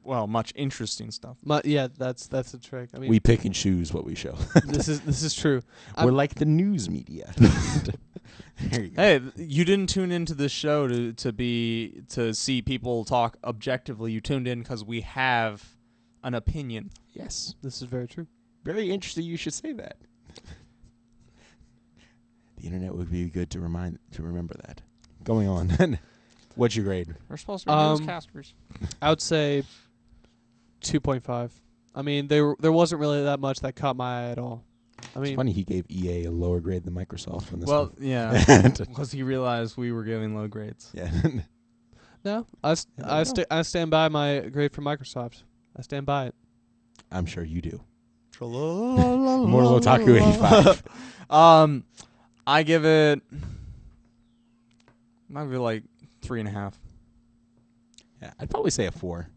Well, much interesting stuff. Yeah, that's the trick. I mean, we pick and choose what we show. this is true. We're like the news media. There you go. Hey, you didn't tune into this show to see people talk objectively. You tuned in because we have an opinion. Yes, this is very true. Very interesting. You should say that. The internet would be good to remember that. Going on. What's your grade? We're supposed to be newscasters. I would say 2.5. I mean, there wasn't really that much that caught my eye at all. I mean, it's funny he gave EA a lower grade than Microsoft on this well, one. yeah, because he realized we were giving low grades. Yeah. No, I stand by my grade for Microsoft. I stand by it. I'm sure you do. Mortal Otaku 85. I give it like 3.5. Yeah, I'd probably say a 4.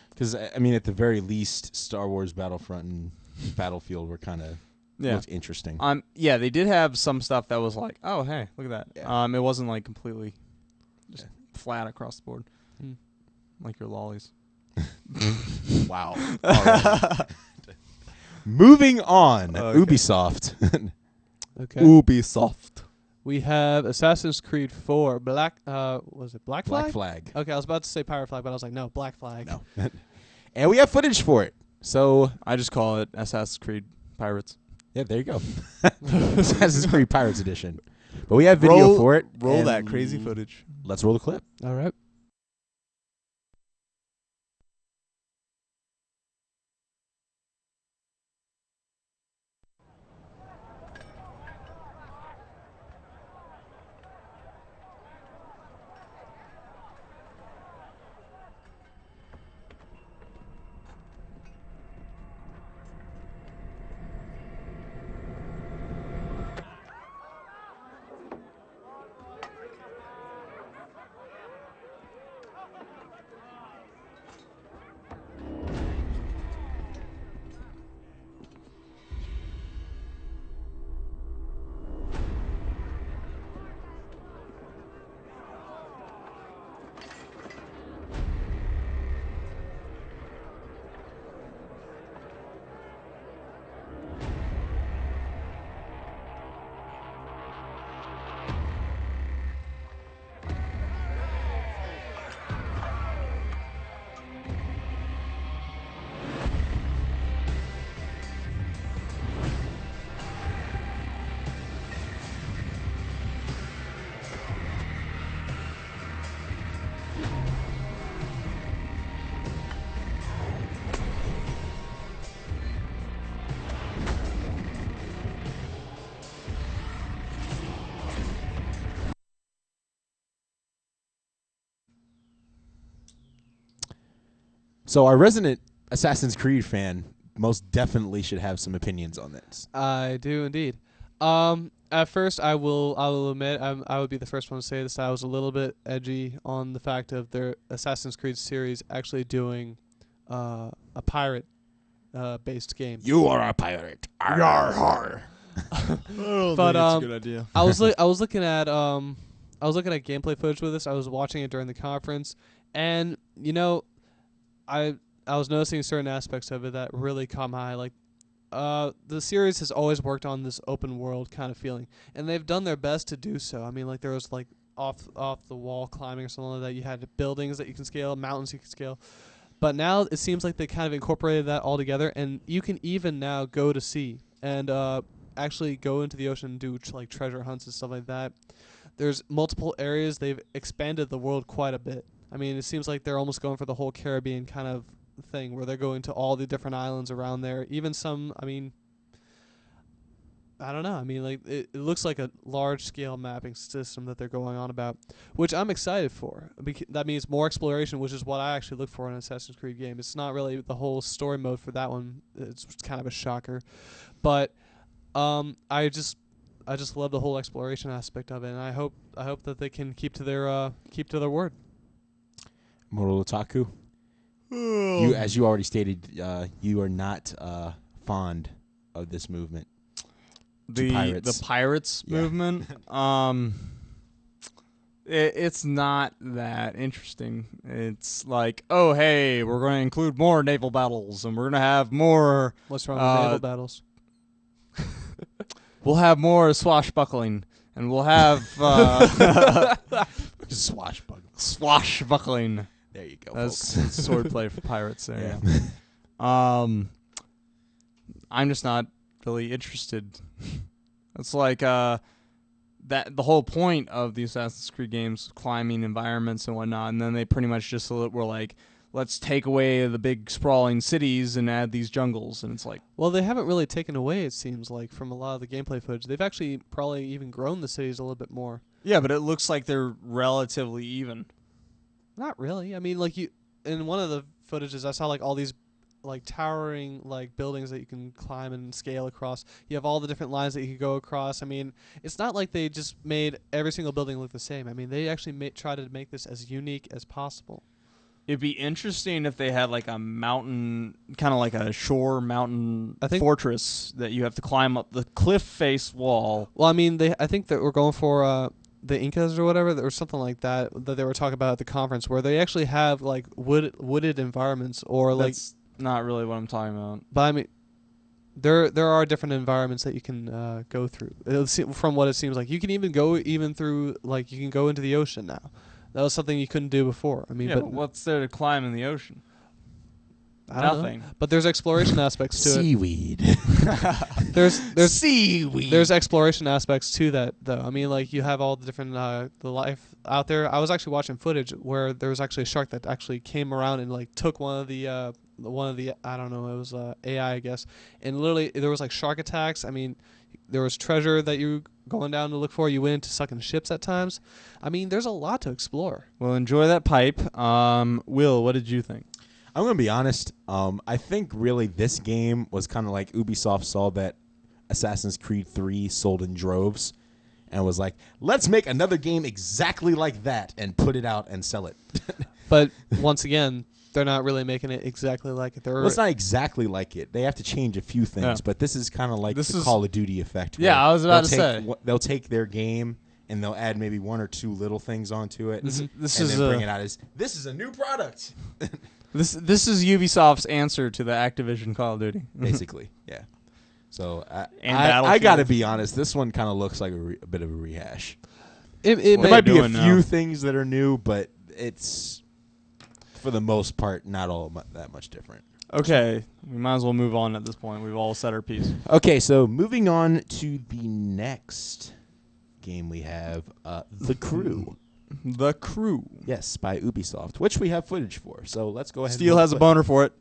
Because, I mean, at the very least, Star Wars Battlefront and Battlefield were kind of looked interesting. Yeah, they did have some stuff that was like, oh, hey, look at that. Yeah. It wasn't like completely just flat across the board. Like your lollies. Wow. All right. Moving on. Okay. Ubisoft. Okay. Ubisoft. We have Assassin's Creed 4. Was it Black Flag? Black Flag. Okay, I was about to say Pirate Flag, but I was like, no, Black Flag. No. And we have footage for it. So I just call it Assassin's Creed Pirates. Yeah, there you go. Assassin's Creed Pirates Edition. But we have video for it. Roll that crazy footage. Let's roll the clip. All right. So our resident Assassin's Creed fan most definitely should have some opinions on this. I do indeed. At first, I will admit I would be the first one to say this. I was a little bit edgy on the fact of their Assassin's Creed series actually doing a pirate based game. You are a pirate. Yar har. I don't But think it's a good idea. I was looking at gameplay footage with this. I was watching it during the conference, and I was noticing certain aspects of it that really caught my eye. Like, the series has always worked on this open world kind of feeling, and they've done their best to do so. I mean, like there was like off the wall climbing or something like that. You had buildings that you can scale, mountains you can scale. But now it seems like they kind of incorporated that all together, and you can even now go to sea and actually go into the ocean and do like treasure hunts and stuff like that. There's multiple areas. They've expanded the world quite a bit. I mean, it seems like they're almost going for the whole Caribbean kind of thing, where they're going to all the different islands around there. Even some, I mean, I don't know. I mean, like it looks like a large-scale mapping system that they're going on about, which I'm excited for. That means more exploration, which is what I actually look for in an Assassin's Creed game. It's not really the whole story mode for that one. It's kind of a shocker, but I just love the whole exploration aspect of it, and I hope that they can keep to their word. Mortal Otaku. You, as you already stated, you are not fond of this movement. The pirates movement. It's not that interesting. It's like, oh hey, we're going to include more naval battles, and we're going to have more. What's wrong with naval battles? We'll have more swashbuckling, and we'll have swashbuckling. There you go. That's folks. swordplay for pirates. There. Yeah. I'm just not really interested. It's like that the whole point of the Assassin's Creed games, climbing environments and whatnot, and then they pretty much just were like, let's take away the big sprawling cities and add these jungles, and it's like, well, they haven't really taken away, it seems like, from a lot of the gameplay footage. They've actually probably even grown the cities a little bit more. Yeah, but it looks like they're relatively even. Not really. I mean, like in one of the footages, I saw like all these like towering like buildings that you can climb and scale across. You have all the different lines that you can go across. I mean, it's not like they just made every single building look the same. I mean, they actually tried to make this as unique as possible. It'd be interesting if they had like a mountain, kind of like a shore mountain fortress that you have to climb up the cliff face wall. Well, I mean, I think that we're going for the Incas or whatever, or something like that they were talking about at the conference, where they actually have like wooded environments, or That's not really what I'm talking about. But I mean, there are different environments that you can go through. From what it seems like, you can even go through, like, you can go into the ocean now. That was something you couldn't do before. I mean, yeah, but what's there to climb in the ocean? Nothing. Know. But there's exploration aspects to Seaweed. There's seaweed. There's exploration aspects to that, though. I mean, like, you have all the different the life out there. I was actually watching footage where there was actually a shark that actually came around and like took one of the I don't know, it was AI, I guess, and literally there was like shark attacks. I mean, there was treasure that you going down to look for. You went into sucking ships at times. I mean, there's a lot to explore. Well, enjoy that pipe. Will, what did you think? I'm going to be honest. I think really this game was kind of like Ubisoft saw that Assassin's Creed 3 sold in droves and was like, let's make another game exactly like that and put it out and sell it. But once again, they're not really making it exactly like it. Well, it's not exactly like it. They have to change a few things, but this is kind of like the Call of Duty effect. Yeah, I was about to say. They'll take their game and they'll add maybe one or two little things onto it, this and is then bring it out as, this is a new product. This is Ubisoft's answer to the Activision Call of Duty. Basically, yeah. So I got to be honest, this one kind of looks like a bit of a rehash. It might be a few things that are new, but it's, for the most part, not all that much different. Okay, we might as well move on at this point. We've all said our piece. Okay, so moving on to the next game we have, The Crew. The Crew. Yes, by Ubisoft, which we have footage for. So let's go ahead. Steel has a boner for it.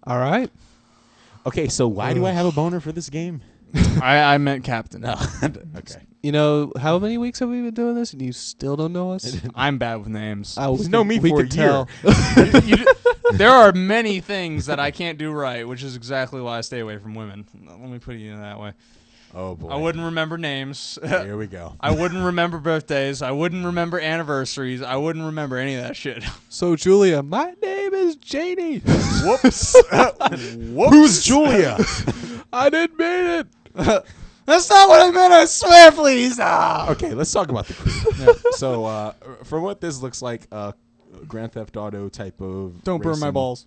All right. Okay, so why do I have a boner for this game? I meant Captain. No. Okay. You know, how many weeks have we been doing this, and you still don't know us? I'm bad with names. Oh, He's known me we for a could year. tell. There are many things that I can't do right, which is exactly why I stay away from women. Let me put it in that way. Oh boy. I wouldn't remember names. Here we go. I wouldn't remember birthdays. I wouldn't remember anniversaries. I wouldn't remember any of that shit. So, Julia, my name is Janie. Whoops. Whoops. Who's Julia? I didn't mean it. That's not what I meant. I swear, please. Okay, let's talk about the crew. So, from what this looks like, Grand Theft Auto type of Don't burn my balls.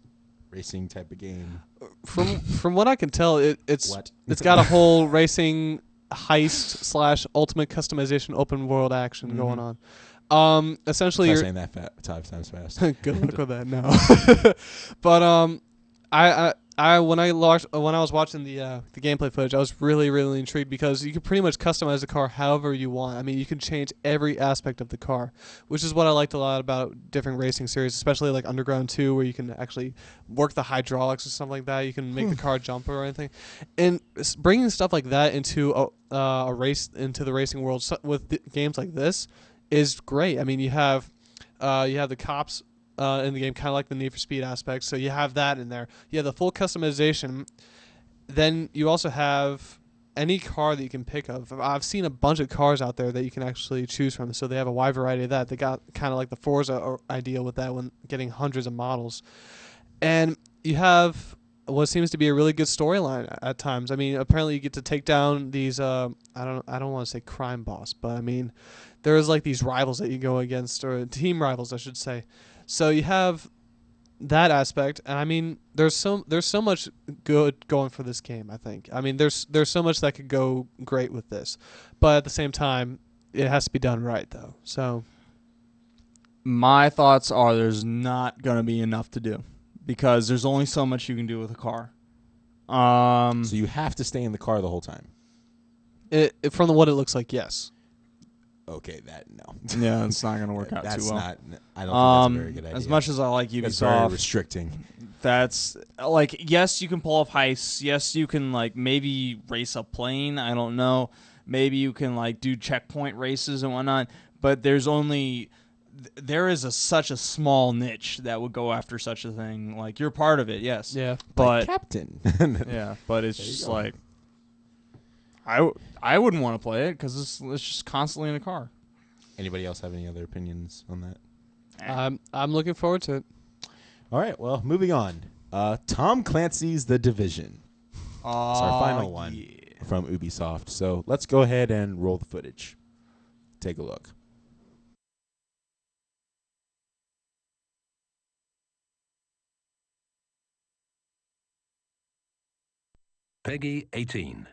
Racing type of game. From what I can tell, it's What? it's got a whole racing heist / ultimate customization open world action going on. Essentially, Try you're saying that 5 times fast. good luck with that now. But I when I was watching the gameplay footage, I was really intrigued because you can pretty much customize the car however you want. I mean, you can change every aspect of the car, which is what I liked a lot about different racing series, especially like Underground 2, where you can actually work the hydraulics or something like that. You can make the car jump or anything, and bringing stuff like that into a race into the racing world with games like this is great. I mean, you have the cops. In the game, kind of like the Need for Speed aspect. So you have that in there. You have the full customization. Then you also have any car that you can pick of. I've seen a bunch of cars out there that you can actually choose from. So they have a wide variety of that. They got kind of like the Forza idea with that when getting hundreds of models. And you have what seems to be a really good storyline at times. I mean, apparently you get to take down these I don't want to say crime boss, but I mean there's like these rivals that you go against, or team rivals I should say. So you have that aspect, and I mean, there's so much good going for this game. I think. I mean, there's so much that could go great with this, but at the same time, it has to be done right, though. So, my thoughts are there's not gonna be enough to do because there's only so much you can do with a car. So you have to stay in the car the whole time. From what it looks like, yes. Okay, that no. Yeah, it's not going to work out that's too well. Not. I don't think that's a very good idea. As much as I like Ubisoft, that's very restricting. That's like, yes, you can pull off heists. Yes, you can like maybe race a plane. I don't know. Maybe you can like do checkpoint races and whatnot. But there is such a small niche that would go after such a thing. Like you're part of it, yes. Yeah. But like Captain. Yeah, but it's just like I wouldn't want to play it because it's just constantly in a car. Anybody else have any other opinions on that? I'm looking forward to it. All right, well, moving on. Tom Clancy's The Division. It's our final one from Ubisoft. So let's go ahead and roll the footage. Take a look. Peggy 18.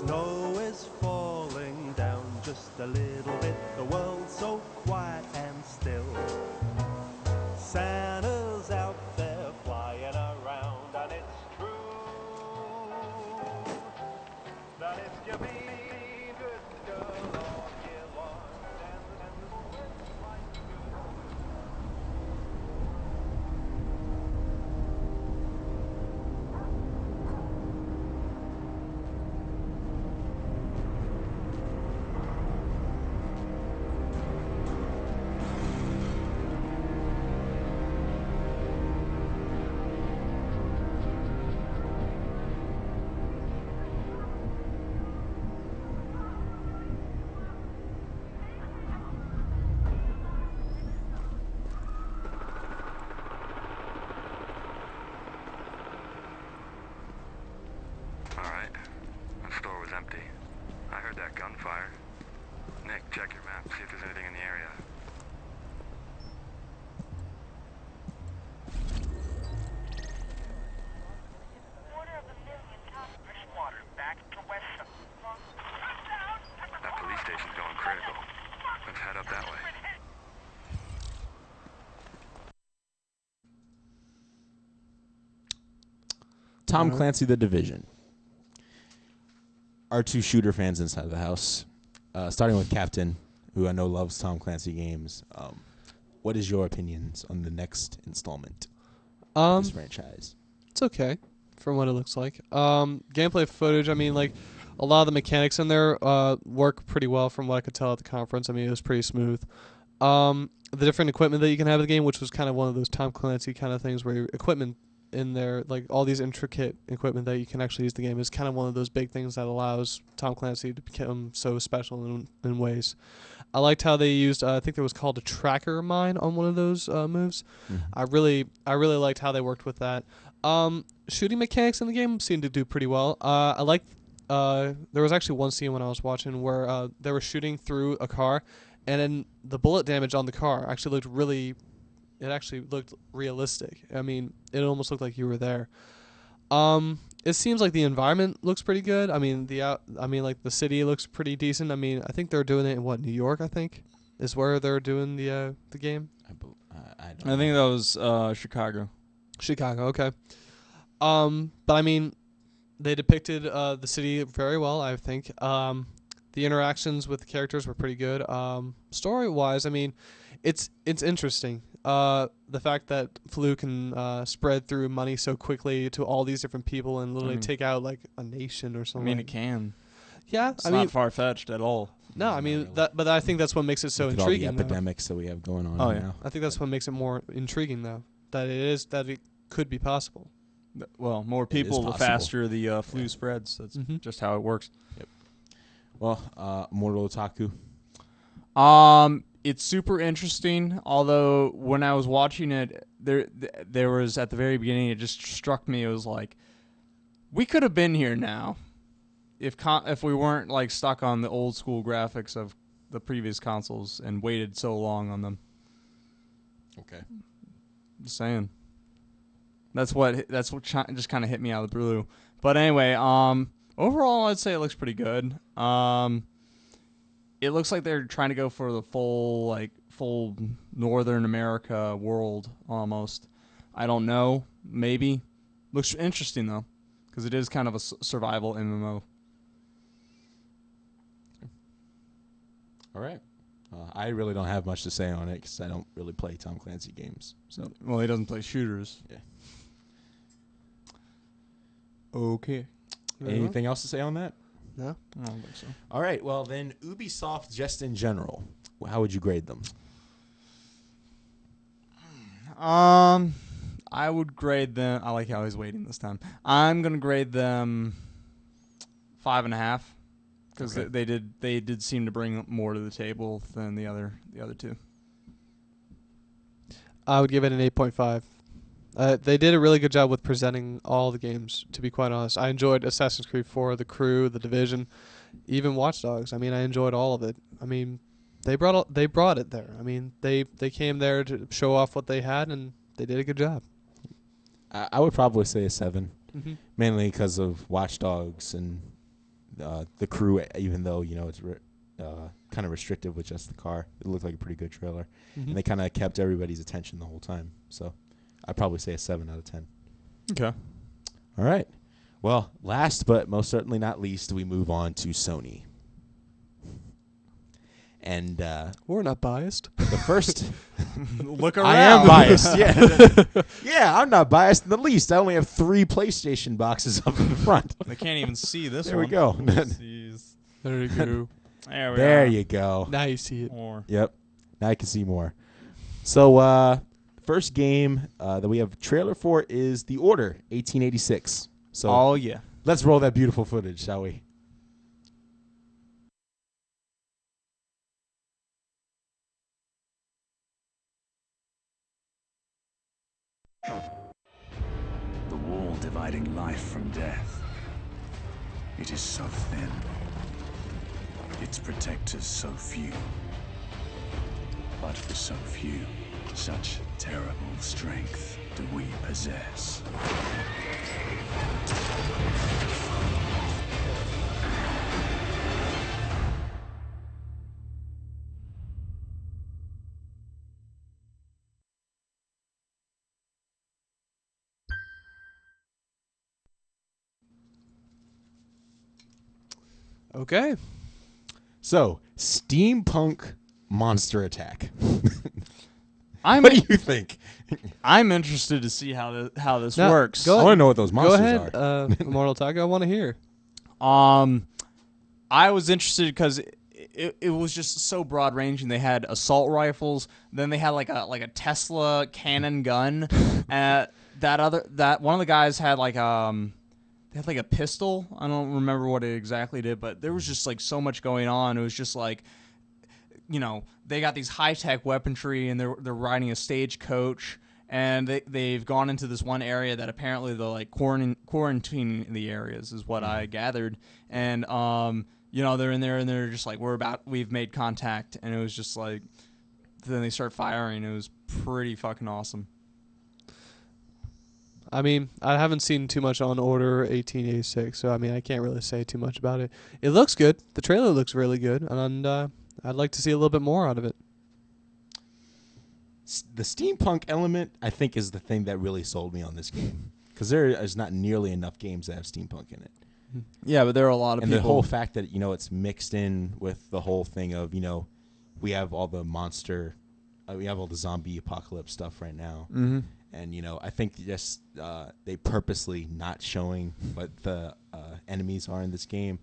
Snow is falling down just a little bit. The world's so quiet and still. Santa's out there flying around, and it's true that if you be a good girl all year long, and like you. Alright. The store was empty. I heard that gunfire. Nick, check your map. See if there's anything in the area. That police station's going critical. Let's head up that way. Tom Uh-huh. Clancy: The Division. Our two shooter fans inside the house, starting with Captain, who I know loves Tom Clancy games. What is your opinions on the next installment of this franchise? It's okay from what it looks like. Gameplay footage, I mean, like, a lot of the mechanics in there work pretty well from what I could tell at the conference. I mean, it was pretty smooth. The different equipment that you can have in the game, which was kind of one of those Tom Clancy kind of things where your equipment in there, like all these intricate equipment that you can actually use the game, is kind of one of those big things that allows Tom Clancy to become so special in ways. I liked how they used, I think there was called a tracker mine on one of those moves. I really liked how they worked with that. Shooting mechanics in the game seemed to do pretty well. I liked, there was actually one scene when I was watching where they were shooting through a car, and then the bullet damage on the car actually looked realistic. I mean, it almost looked like you were there. It seems like the environment looks pretty good. I mean, like the city looks pretty decent. I mean, I think they're doing it in New York, I think, is where they're doing the game. I think that was Chicago. Chicago, okay. But I mean, they depicted the city very well, I think. The interactions with the characters were pretty good. Story-wise, I mean, it's interesting. The fact that Flu can spread through money so quickly to all these different people and literally take out like a nation or I something. mean, it can. Yeah, It's not far-fetched at all. No, I mean but I think that's what makes it so Look at intriguing. all the epidemics that we have going on now. I think that's what makes it more intriguing, though, that it could be possible. Well, more people, the faster the flu spreads. That's just how it works. Yep. Well, Mortal Otaku. It's super interesting. Although when I was watching it, there was at the very beginning, it just struck me. It was like, we could have been here now, if we weren't like stuck on the old school graphics of the previous consoles and waited so long on them. Okay. Just saying. That's what just kind of hit me out of the blue. But anyway, overall, I'd say it looks pretty good. It looks like they're trying to go for the full Northern America world almost. I don't know. Maybe. Looks interesting though, because it is kind of a survival MMO. All right. I really don't have much to say on it because I don't really play Tom Clancy games. So, well, he doesn't play shooters. Yeah. Okay. Anything else to say on that? No, I don't think so. All right. Well, then Ubisoft, just in general, how would you grade them? I would grade them. I like how he's waiting this time. I'm gonna grade them 5.5 because they did seem to bring more to the table than the other two. I would give it an 8.5. They did a really good job with presenting all the games, to be quite honest. I enjoyed Assassin's Creed 4, The Crew, The Division, even Watch Dogs. I mean, I enjoyed all of it. I mean, they brought it there. I mean, they came there to show off what they had, and they did a good job. I would probably say a 7, Mhm. mainly because of Watch Dogs and The Crew, even though, it's kind of restrictive with just the car. It looked like a pretty good trailer. Mhm. And they kind of kept everybody's attention the whole time. So I'd probably say a 7 out of 10. Okay. All right. Well, last but most certainly not least, we move on to Sony. And we're not biased. The first look around. I am biased. Yeah. Yeah, I'm not biased in the least. I only have 3 PlayStation boxes up in the front. They can't even see this there one. We go. Jeez. There you go. There you go. Now you see it. More. Yep. Now I can see more. So, first game that we have a trailer for is The Order 1886. So, oh yeah. Let's roll that beautiful footage, shall we? The wall dividing life from death. It is so thin. Its protectors so few. But for so few, such terrible strength do we possess. Okay. So, steampunk monster attack. What do you think? I'm interested to see how this Now, works. go I ahead- want to know what those monsters Go ahead, are. Immortal Taco. I want to hear. I was interested because it was just so broad ranging. They had assault rifles, then they had like a Tesla cannon gun. That one of the guys had like they had like a pistol. I don't remember what it exactly did, but there was just like so much going on. It was just like, they got these high-tech weaponry, and they're riding a stagecoach, and they've gone into this one area that apparently they're like quarantining the areas, is what I gathered. And they're in there, and they're just like, we've made contact, and it was just like, then they start firing. It was pretty fucking awesome. I mean, I haven't seen too much on Order 1886, so I mean, I can't really say too much about it. It looks good. The trailer looks really good, and I'd like to see a little bit more out of it. The steampunk element, I think, is the thing that really sold me on this game, because there is not nearly enough games that have steampunk in it. Yeah, but there are a lot of and people. the whole fact that it's mixed in with the whole thing of we have all the monster, we have all the zombie apocalypse stuff right now, and I think just they purposely not showing what the enemies are in this game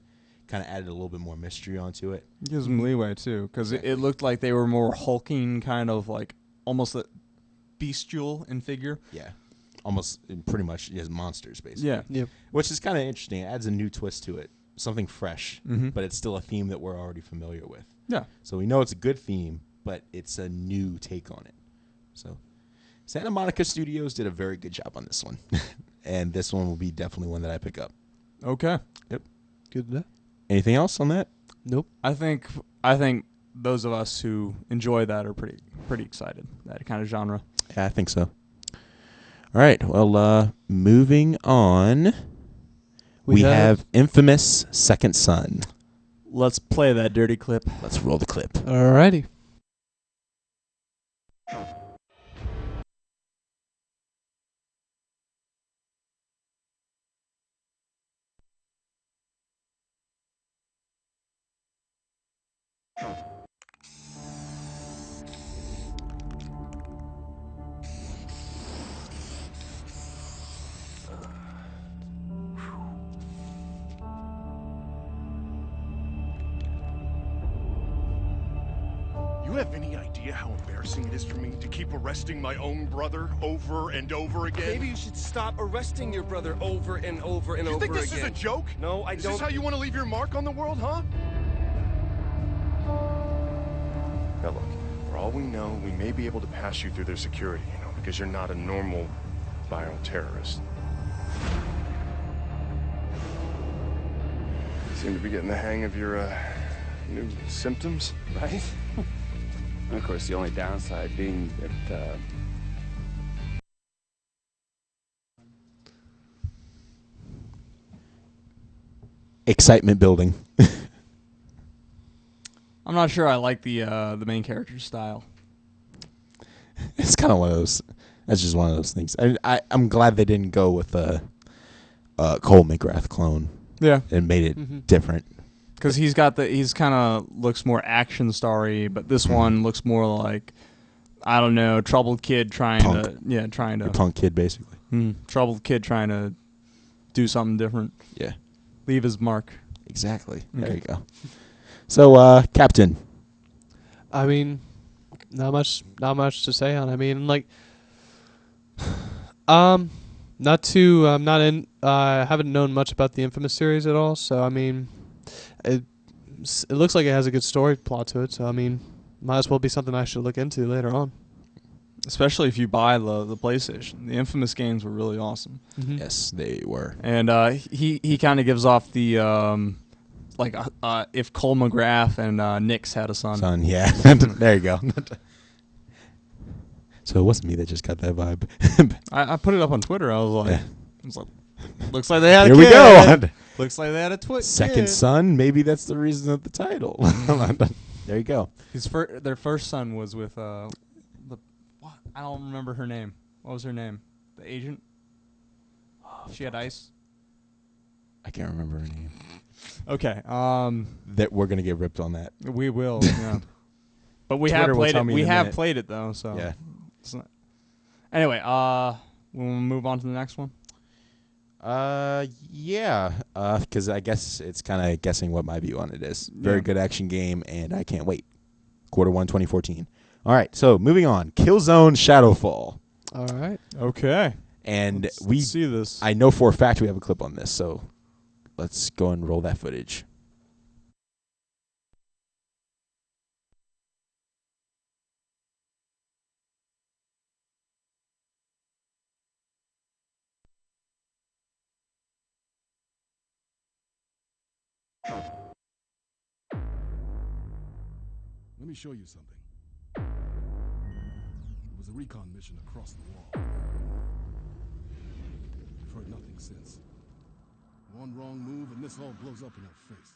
kind of added a little bit more mystery onto it. Gives them leeway too, because it looked like they were more hulking, kind of like almost bestial in figure. Yeah, almost pretty much as monsters, basically. Yeah. Yep. Which is kind of interesting. It adds a new twist to it, something fresh, Mhm. but it's still a theme that we're already familiar with. Yeah. So we know it's a good theme, but it's a new take on it. So Santa Monica Studios did a very good job on this one, and this one will be definitely one that I pick up. Okay. Yep. Good enough. Anything else on that? Nope. I think those of us who enjoy that are pretty excited. That kind of genre. Yeah, I think so. All right. Well, moving on, we have Infamous Second Son. Let's play that dirty clip. Let's roll the clip. Alrighty. You have any idea how embarrassing it is for me to keep arresting my own brother over and over again? Maybe you should stop arresting your brother over and over and over again. You think this is a joke? No, I Is don't. this how you want to leave your mark on the world, huh? Now look, for all we know, we may be able to pass you through their security, because you're not a normal bioterrorist. Seem to be getting the hang of your new symptoms, Right? Of course, the only downside being that Excitement building. I'm not sure I like the main character's style. It's kind of one of those. That's just one of those things. I'm glad they didn't go with a Cole McGrath clone. Yeah. And made it different. Because he's kind of looks more action starry, but this one looks more like, I don't know, troubled kid trying to Your punk kid, basically. Troubled kid trying to do something different. Yeah. Leave his mark. Exactly. Okay. There you go. So, Captain. I mean, not much to say on it. I mean, like, not too. I'm not in. I haven't known much about the Infamous series at all. So I mean, it looks like it has a good story plot to it. So I mean, might as well be something I should look into later on. Especially if you buy the PlayStation. The Infamous games were really awesome. Mhm. Yes, they were. And he kind of gives off the if Cole McGrath and Nix had a son. Yeah. There you go. So it wasn't me that just got that vibe. I put it up on Twitter. I was like, Yeah. Looks like they had Here a we kid. go. Looks like they had a Second kid. son. Maybe that's the reason of the title. There you go. Their first son was with what? I don't remember her name. What was her name? The agent. She had ice. I can't remember her name. Okay. That we're gonna get ripped on that. We will. Yeah. But we Twitter have will played tell it. me We in a have minute. played it though. So Yeah. It's not. Anyway, we'll move on to the next one. Yeah. Because I guess it's kind of guessing what my view on it is. Very good action game, and I can't wait. Q1 2014. All right. So moving on. Killzone Shadowfall. All right. Okay. And Let's see this. I know for a fact we have a clip on this, so let's go and roll that footage. Let me show you something. It was a recon mission across the wall. We've heard nothing since. One wrong move and this all blows up in our face.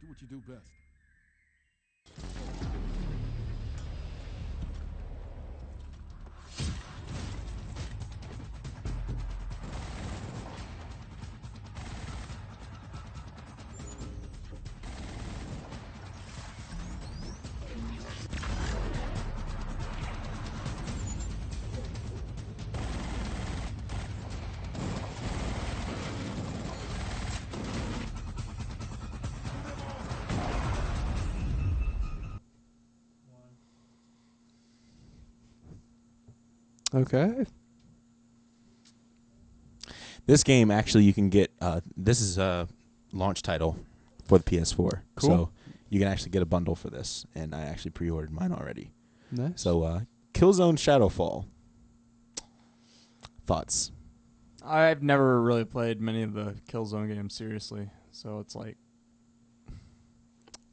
Do what you do best. Okay. This game, actually, you can get. This is a launch title for the PS4. Cool. So you can actually get a bundle for this, and I actually pre-ordered mine already. Nice. So Killzone Shadowfall. Thoughts? I've never really played many of the Killzone games seriously, so it's like.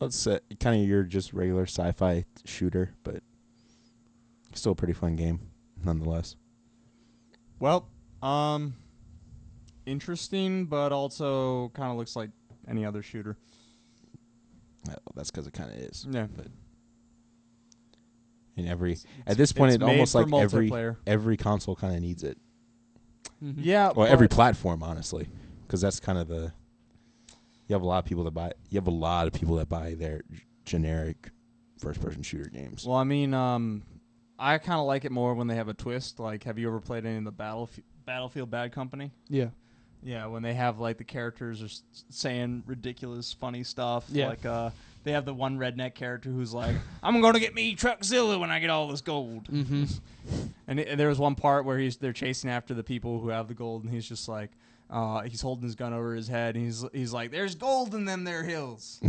Let's say kind of your just regular sci-fi shooter, but still a pretty fun game, nonetheless. Well, interesting, but also kind of looks like any other shooter. Well, that's because it kind of is. Yeah. But in at this point, it's it almost made like for multiplayer. every console kind of needs it. Mm-hmm. Yeah. Or every platform, honestly, because that's kind of the. You have a lot of people that buy. You have a lot of people that buy their generic first-person shooter games. Well, I mean, I kind of like it more when they have a twist. Like, have you ever played any of the Battlefield Bad Company? Yeah. Yeah, when they have like the characters are saying ridiculous, funny stuff. Yeah. Like, they have the one redneck character who's like, "I'm gonna get me Truckzilla when I get all this gold." Mm-hmm. And there was one part where they're chasing after the people who have the gold, and he's just like, he's holding his gun over his head, and he's like, "There's gold in them there hills."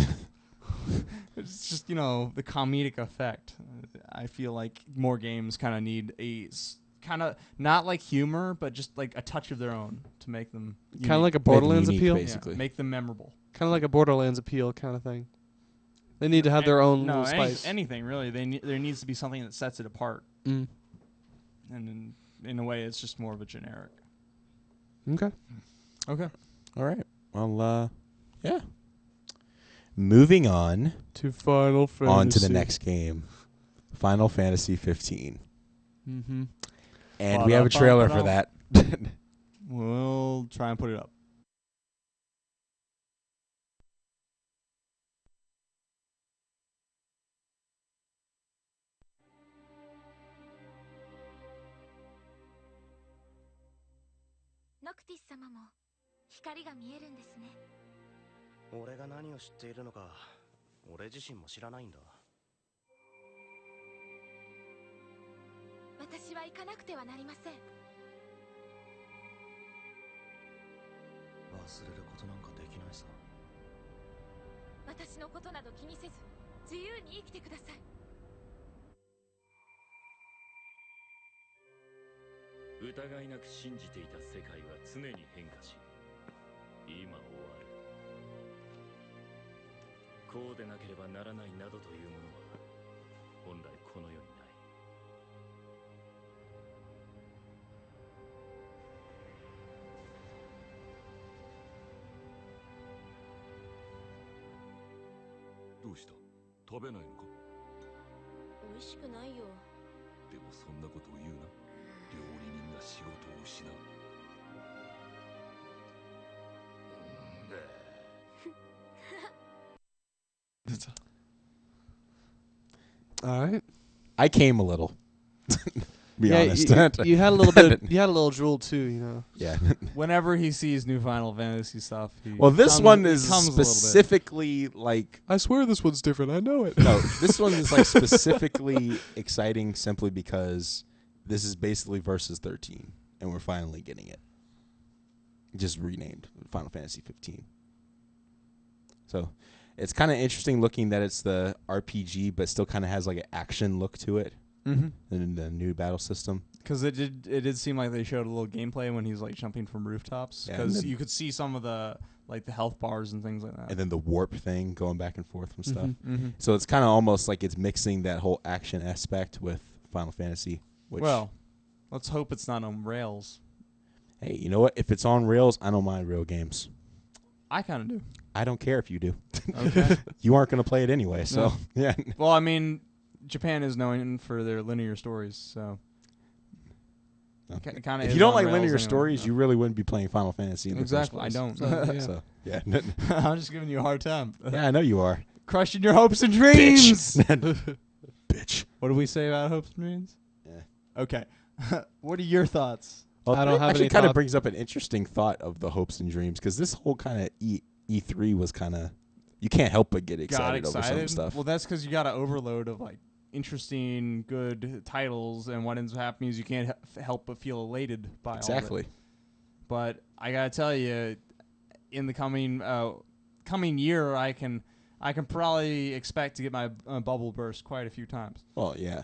It's just, the comedic effect. I feel like more games kind of need a kind of not like humor, but just like a touch of their own to make them kind of like a Borderlands appeal, basically. Yeah, make them memorable. Kind of like a Borderlands appeal kind of thing. They need to have their own little spice. Anything really. There needs to be something that sets it apart. Mm. And in a way, it's just more of a generic. Okay. Okay. All right. Well, yeah. Moving on to Final Fantasy. On to the next game, Final Fantasy 15. Mm-hmm. And we have a trailer for that. We'll try and put it up. Noctis様も光が見えるんですね。俺が何を知っているのか、俺自身も知らないんだ。私は行かなくてはなりません。忘れることなんかできないさ。私のことなど気にせず、自由に生きてください。疑いなく信じていた世界は常に変化し、今終わる。こうでなければならないなどというものは本来この世にない。どうした？食べないのか？美味しくないよ。でもそんなことを言うな。料理人が仕事を失う。All right. I came a little. Be yeah, honest. You had a little bit. You had a little drool too, you know. Yeah. Whenever he sees new Final Fantasy stuff, he Well, this comes- one he is comes a little bit. specifically like. I swear this one's different. I know it. No, this one is like specifically exciting simply because this is basically Versus 13, and we're finally getting it. Just renamed Final Fantasy 15. So it's kind of interesting looking that it's the RPG, but still kind of has like an action look to it. Mhm. And the new battle system. Because it did seem like they showed a little gameplay when he's like jumping from rooftops. Yeah, Because and then- you could see some of the like the health bars and things like that. And then the warp thing going back and forth and stuff. Mhm. So it's kind of almost like it's mixing that whole action aspect with Final Fantasy. Which, Well, let's hope it's not on rails. hey, you know what? If it's on rails, I don't mind rail games. I kind of do. I don't care if you do. Okay. You aren't going to play it anyway, so No. yeah. Well, I mean, Japan is known for their linear stories, so. Kind of. If you don't like linear stories, you really wouldn't be playing Final Fantasy in the Exactly, first I place. don't. So, yeah. I'm just giving you a hard time. Yeah, I know you are. Crushing your hopes and dreams. Bitch. What do we say about hopes and dreams? Yeah. Okay. What are your thoughts? Well, I don't have actually any kind of thought- brings up an interesting thought of the hopes and dreams because this whole kind of E3 was kind of you can't help but get excited over some stuff. Well, that's because you got an overload of like interesting, good titles, and what ends up happening is you can't help but feel elated by all Exactly. of it. But I gotta tell you, in the coming year, I can probably expect to get my bubble burst quite a few times. Well, yeah.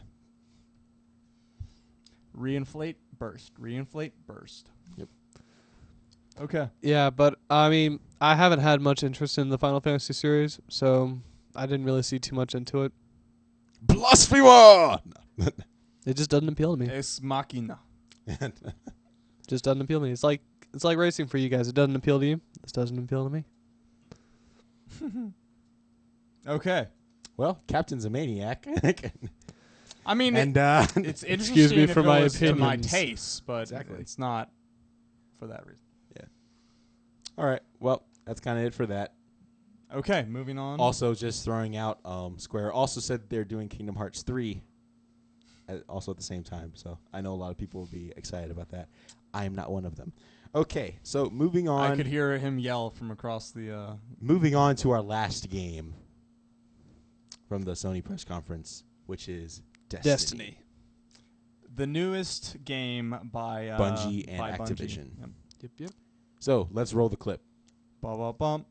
Reinflate, burst. Reinflate, burst. Yep. Okay. Yeah, but I mean, I haven't had much interest in the Final Fantasy series, so I didn't really see too much into it. Blasphemer! It just doesn't appeal to me. Ex machina. Just doesn't appeal to me. It's like racing for you guys. It doesn't appeal to you. This doesn't appeal to me. Okay. Well, Captain's a maniac. I mean, and it's interesting excuse me if for it my was to my opinions. taste, but Exactly. it's not for that reason. Yeah. All right. Well, that's kind of it for that. Okay, moving on. Also, just throwing out, Square also said they're doing Kingdom Hearts 3 also at the same time. So I know a lot of people will be excited about that. I am not one of them. Okay, so moving on. I could hear him yell from across the... Moving on to our last game from the Sony press conference, which is Destiny. The newest game by... Bungie and by Activision. Bungie. Yep. Yep. So let's roll the clip. Ba-ba-bum.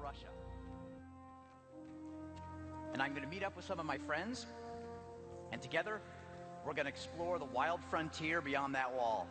Russia. And I'm going to meet up with some of my friends, and together, we're going to explore the wild frontier beyond that wall.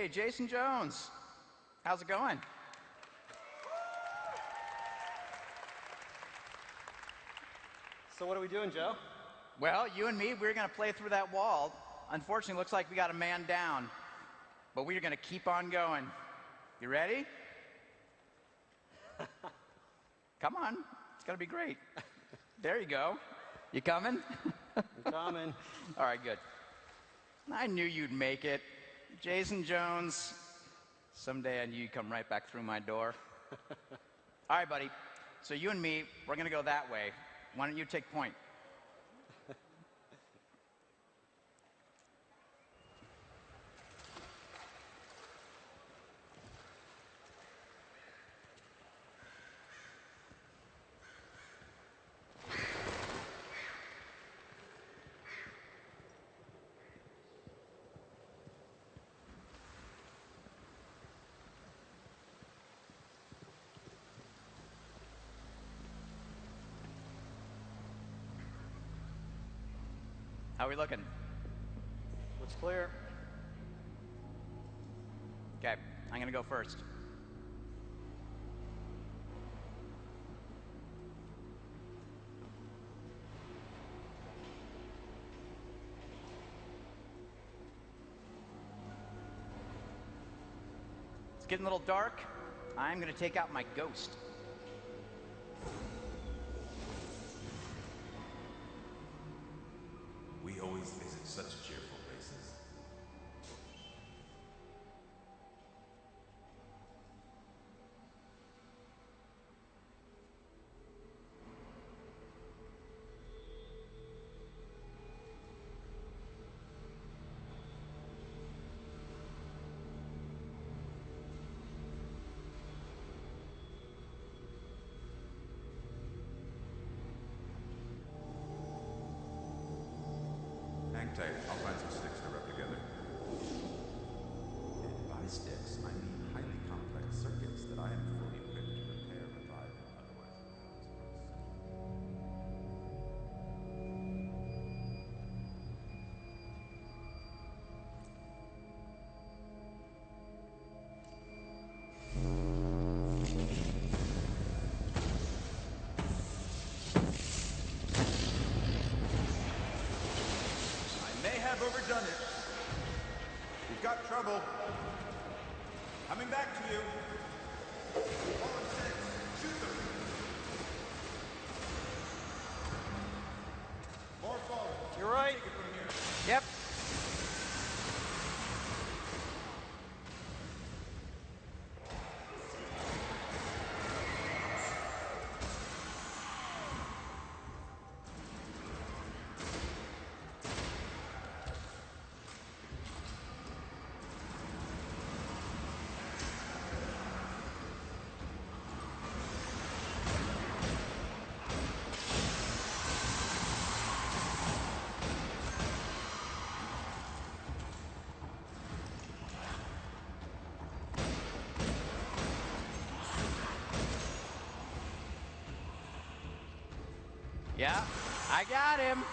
Hey, Jason Jones. How's it going? So what are we doing, Joe? Well, you and me, we're going to play through that wall. Unfortunately, it looks like we got a man down. But we're going to keep on going. You ready? Come on. It's going to be great. There you go. You coming? I'm coming. All right, good. I knew you'd make it. Jason Jones, someday I knew you'd come right back through my door. All right, buddy. So you and me, we're going to go that way. Why don't you take point? How are we looking? Looks clear. Okay, I'm gonna go first. It's getting a little dark. I'm gonna take out my ghost. We always visit such cheerful places. Hang tight, I'll find some sticks to rub together. And by sticks, I mean highly complex circuits that I am fully equipped to repair, revive, and otherwise I may have overdone it. We've got trouble. Coming back to you. Fallen six, shoot them. More fallen. You're right. Take it from here. Yep. Yeah, I got him.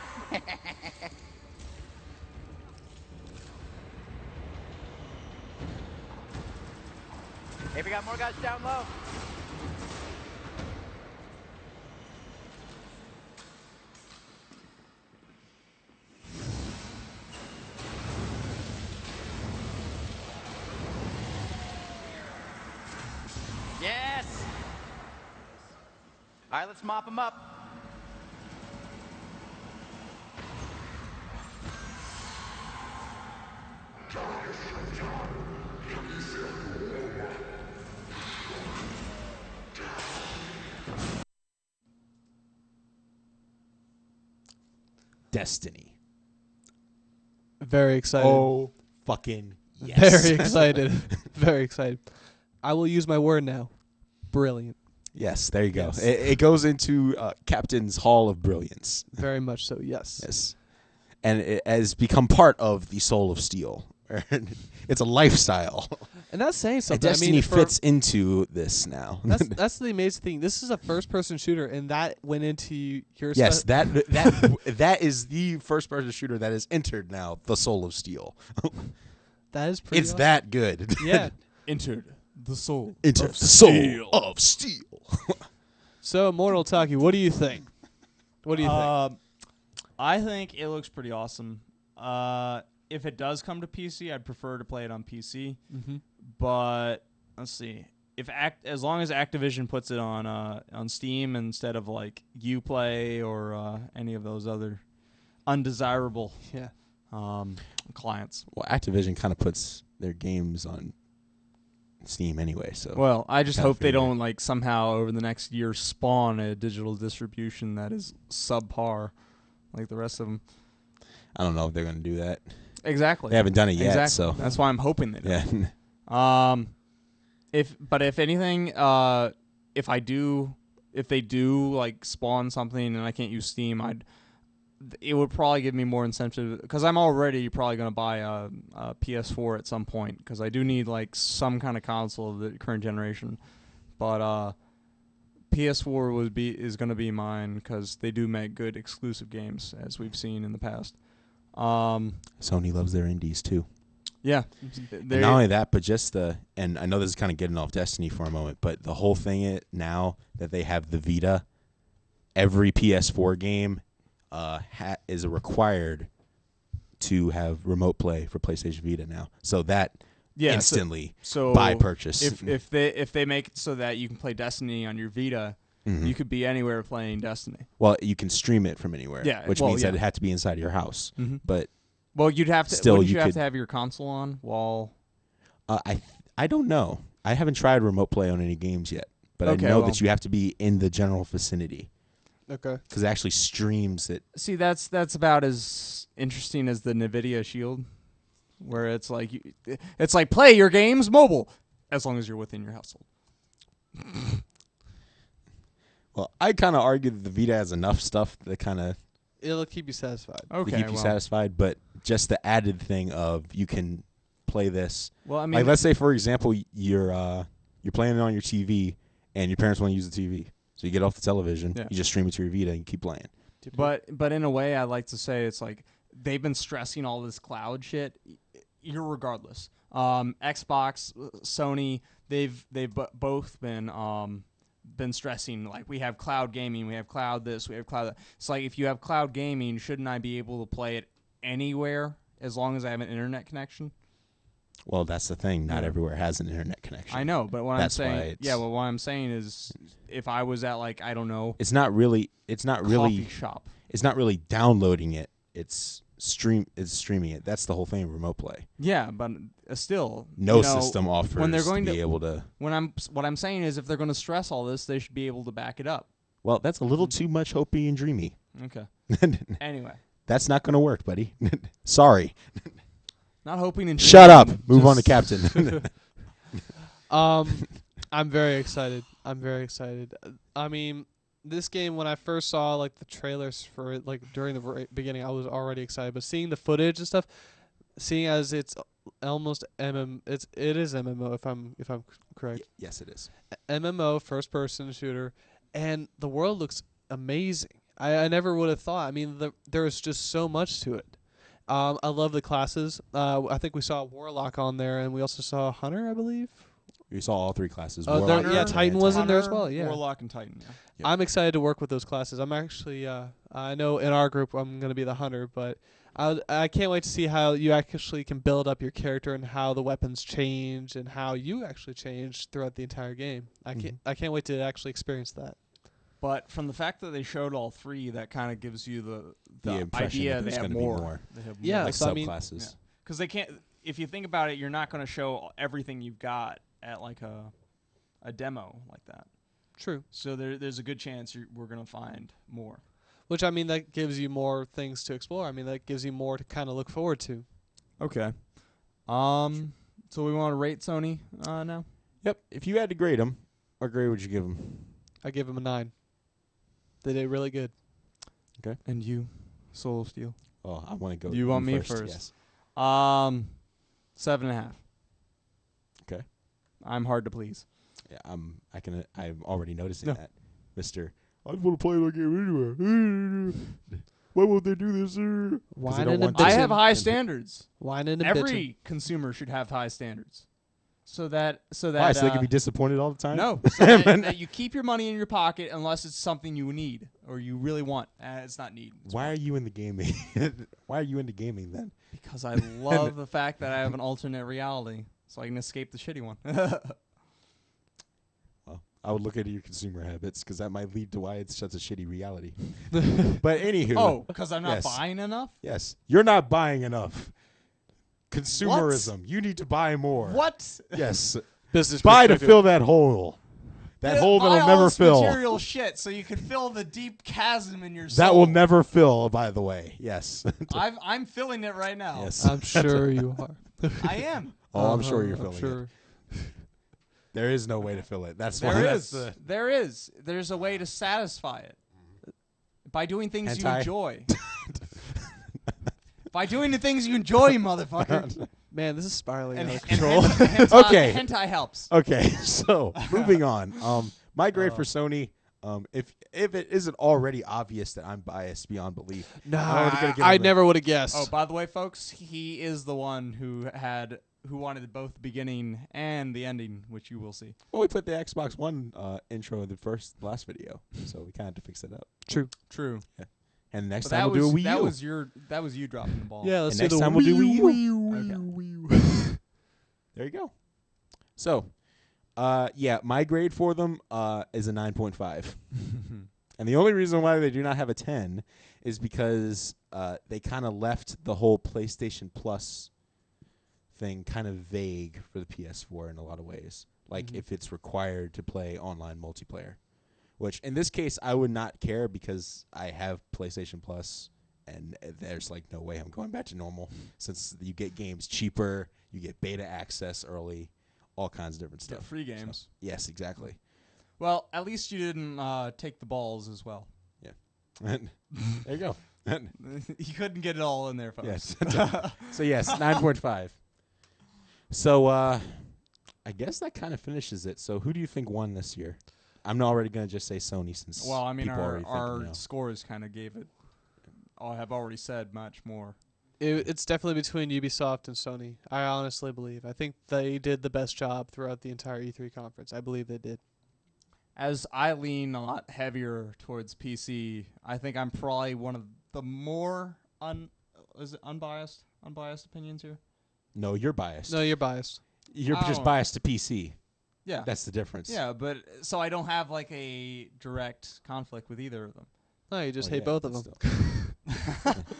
Hey, we got more guys down low. Yes. All right, let's mop them up. Destiny. Very excited. Oh, fucking yes. Very excited. Very excited. I will use my word now. Brilliant. Yes, there you go. Yes. It goes into Captain's Hall of Brilliance. Very much so, yes. Yes. And it has become part of the Soul of Steel. It's a lifestyle. And that's saying something. And Destiny fits into this now. That's the amazing thing. This is a first-person shooter, and that went into your... Yes, that is the first-person shooter that has entered now the Soul of Steel. That is pretty. It's awesome. that good. Yeah. Entered the soul. Enter of the soul steel. of steel. So, Immortal Taki, what do you think? What do you think? I think it looks pretty awesome. If it does come to PC, I'd prefer to play it on PC. Mhm. But let's see. As long as Activision puts it on Steam instead of like Uplay or any of those other undesirable clients. Well, Activision kind of puts their games on Steam anyway, so. Well, I just kinda hope they figure. don't like somehow over the next year spawn a digital distribution that is subpar like the rest of them. I don't know if they're going to do that. Exactly. They haven't done it yet, exactly. so. That's why I'm hoping they don't. Yeah. If anything, if they do like spawn something and I can't use Steam, it would probably give me more incentive because I'm already probably going to buy a PS4 at some point because I do need like some kind of console of the current generation. But PS4 is going to be mine because they do make good exclusive games as we've seen in the past. Sony loves their indies too. Yeah. And not only that, but just and I know this is kind of getting off Destiny for a moment, but the whole thing now that they have the Vita, every PS4 game is required to have remote play for PlayStation Vita now. So that instantly by purchase. If they make it so that you can play Destiny on your Vita, you could be anywhere playing Destiny. Well, you can stream it from anywhere, which means that it had to be inside your house. But you'd have to still you have to have your console on while. I don't know. I haven't tried remote play on any games yet, but I know that you have to be in the general vicinity. Okay. Because it actually streams it. See, that's about as interesting as the NVIDIA Shield, where it's like play your games mobile as long as you're within your household. Well, I kind of argue that the Vita has enough stuff that kind of it'll keep you satisfied. Okay, to keep you satisfied, but just the added thing of you can play this. Well, I mean, like let's say for example you're playing it on your TV and your parents want to use the TV. So you get off the television, you just stream it to your Vita and you keep playing. But in a way, I like to say it's like they've been stressing all this cloud shit, irregardless. Xbox, Sony, they've both been stressing like we have cloud gaming, we have cloud this, we have cloud that. It's like if you have cloud gaming, shouldn't I be able to play it anywhere as long as I have an internet connection? Well, that's the thing. Not everywhere has an internet connection. I know, but what that's I'm saying, what I'm saying is, if I was at like I don't know, it's not really coffee shop. It's not really downloading it. It's streaming it. That's the whole thing. Remote play. Yeah, but still, no system offers when they're going to be able to. What I'm saying is, if they're going to stress all this, they should be able to back it up. Well, that's a little too much hopey and dreamy. Okay. Anyway, that's not going to work, buddy. Sorry. Not hoping and shut up. Move on to Captain. I'm very excited. I mean, this game, when I first saw like the trailers for it, like during the beginning, I was already excited. But seeing the footage and stuff, seeing as it's almost it is MMO if I'm correct. Yes, it is. MMO, first person shooter, and the world looks amazing. I never would have thought. I mean, there's just so much to it. I love the classes. I think we saw a Warlock on there, and we also saw a Hunter, I believe. We saw all three classes. Yeah, Titan was in there as well. Yeah, Warlock and Titan. Yeah. Yep. I'm excited to work with those classes. I'm actually, I know in our group I'm going to be the Hunter, but I can't wait to see how you actually can build up your character and how the weapons change and how you actually change throughout the entire game. I can't wait to actually experience that. But from the fact that they showed all three, that kind of gives you the impression idea that they there's have gonna be more. more. They have Yeah, more. like so I mean- subclasses. Because they can't. If you think about it, you're not going to show everything you've got at like a demo like that. True. So there's a good chance we're going to find more. Which, I mean, that gives you more things to explore. I mean, that gives you more to kind of look forward to. Okay. So we want to rate Sony now? Yep. If you had to grade them, what grade would you give them? I give them a 9. They did really good. Okay. And you, Soul of Steel? Oh, I want to go. You want me first? Yes. 7.5. Okay. I'm hard to please. Yeah, I'm already noticing that, Mister. I just want to play that game anywhere. Why won't they do this? 'Cause Wine they don't and want I ambition. have high standards. Wine and Every consumer should have high standards. So that Why? So they can be disappointed all the time? No, so that you keep your money in your pocket unless it's something you need or you really want. It's not need. Why are you in the gaming? Why are you into gaming then? Because I love the fact that I have an alternate reality, so I can escape the shitty one. Well, I would look at your consumer habits because that might lead to why it's such a shitty reality. But anywho. Oh, because I'm not buying enough? Yes. You're not buying enough. Consumerism. You need to buy more. What? Yes. Business buy to perspective. fill that hole. That hole Buy that'll all never this fill. material shit so you can fill the deep chasm in your soul. That will never fill, by the way. Yes. I'm filling it right now. Yes. I'm sure you are. I am. Oh, I'm sure you're I'm filling sure. it. There is no way to fill it. That's There why. is. There is. There's a way to satisfy it. By doing things you Hentai. enjoy. By doing the things you enjoy, motherfucker. Man, this is spiraling And out of and control. Okay. Hentai helps. Okay, so moving on. My grade for Sony. If it isn't already obvious that I'm biased beyond belief, I never would have guessed. Oh, by the way, folks, he is the one who wanted both the beginning and the ending, which you will see. Well, we put the Xbox One intro in the last video, so we kind of had to fix it up. True. Yeah. And next But time we'll do a Wii U. That was you dropping the ball. Yeah, let's And do next the time we'll do Wii U. Okay. There you go. So, yeah, my grade for them is a 9.5. And the only reason why they do not have a 10 is because they kind of left the whole PlayStation Plus thing kind of vague for the PS4 in a lot of ways. Like if it's required to play online multiplayer. Which, in this case, I would not care because I have PlayStation Plus, and there's, like, no way I'm going back to normal since you get games cheaper, you get beta access early, all kinds of different stuff. Get free games. So, yes, exactly. Well, at least you didn't take the balls as well. Yeah. There you go. You couldn't get it all in there, folks. Yes. So, yes, 9.5. So, I guess that kind of finishes it. So, who do you think won this year? I'm already going to just say Sony since Well, I mean, people already think, our you know. scores kind of gave it. I have already said much more. It's definitely between Ubisoft and Sony. I honestly believe. I think they did the best job throughout the entire E3 conference. I believe they did. As I lean a lot heavier towards PC, I think I'm probably one of the more unbiased opinions here. No, you're biased. No, you're biased. You're just Oh. biased to PC. Yeah. That's the difference. Yeah, but so I don't have like a direct conflict with either of them. No, you just Well, hate yeah, both of them.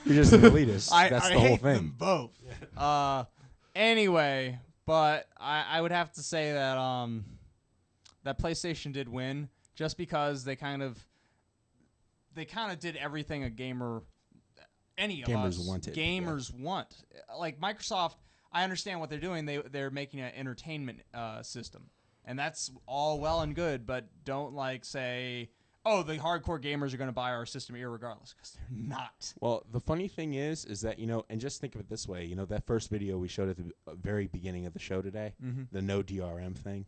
You're just an elitist. I That's the hate whole thing. them both. Anyway, but I would have to say that that PlayStation did win just because they kind of did everything a gamer, any of Gamers us wanted, gamers want. Like Microsoft, I understand what they're doing. They're making an entertainment system, and that's all well and good. But don't say, oh, the hardcore gamers are going to buy our system irregardless, because they're not. Well, the funny thing is that, and just think of it this way, that first video we showed at the very beginning of the show today, the no DRM thing,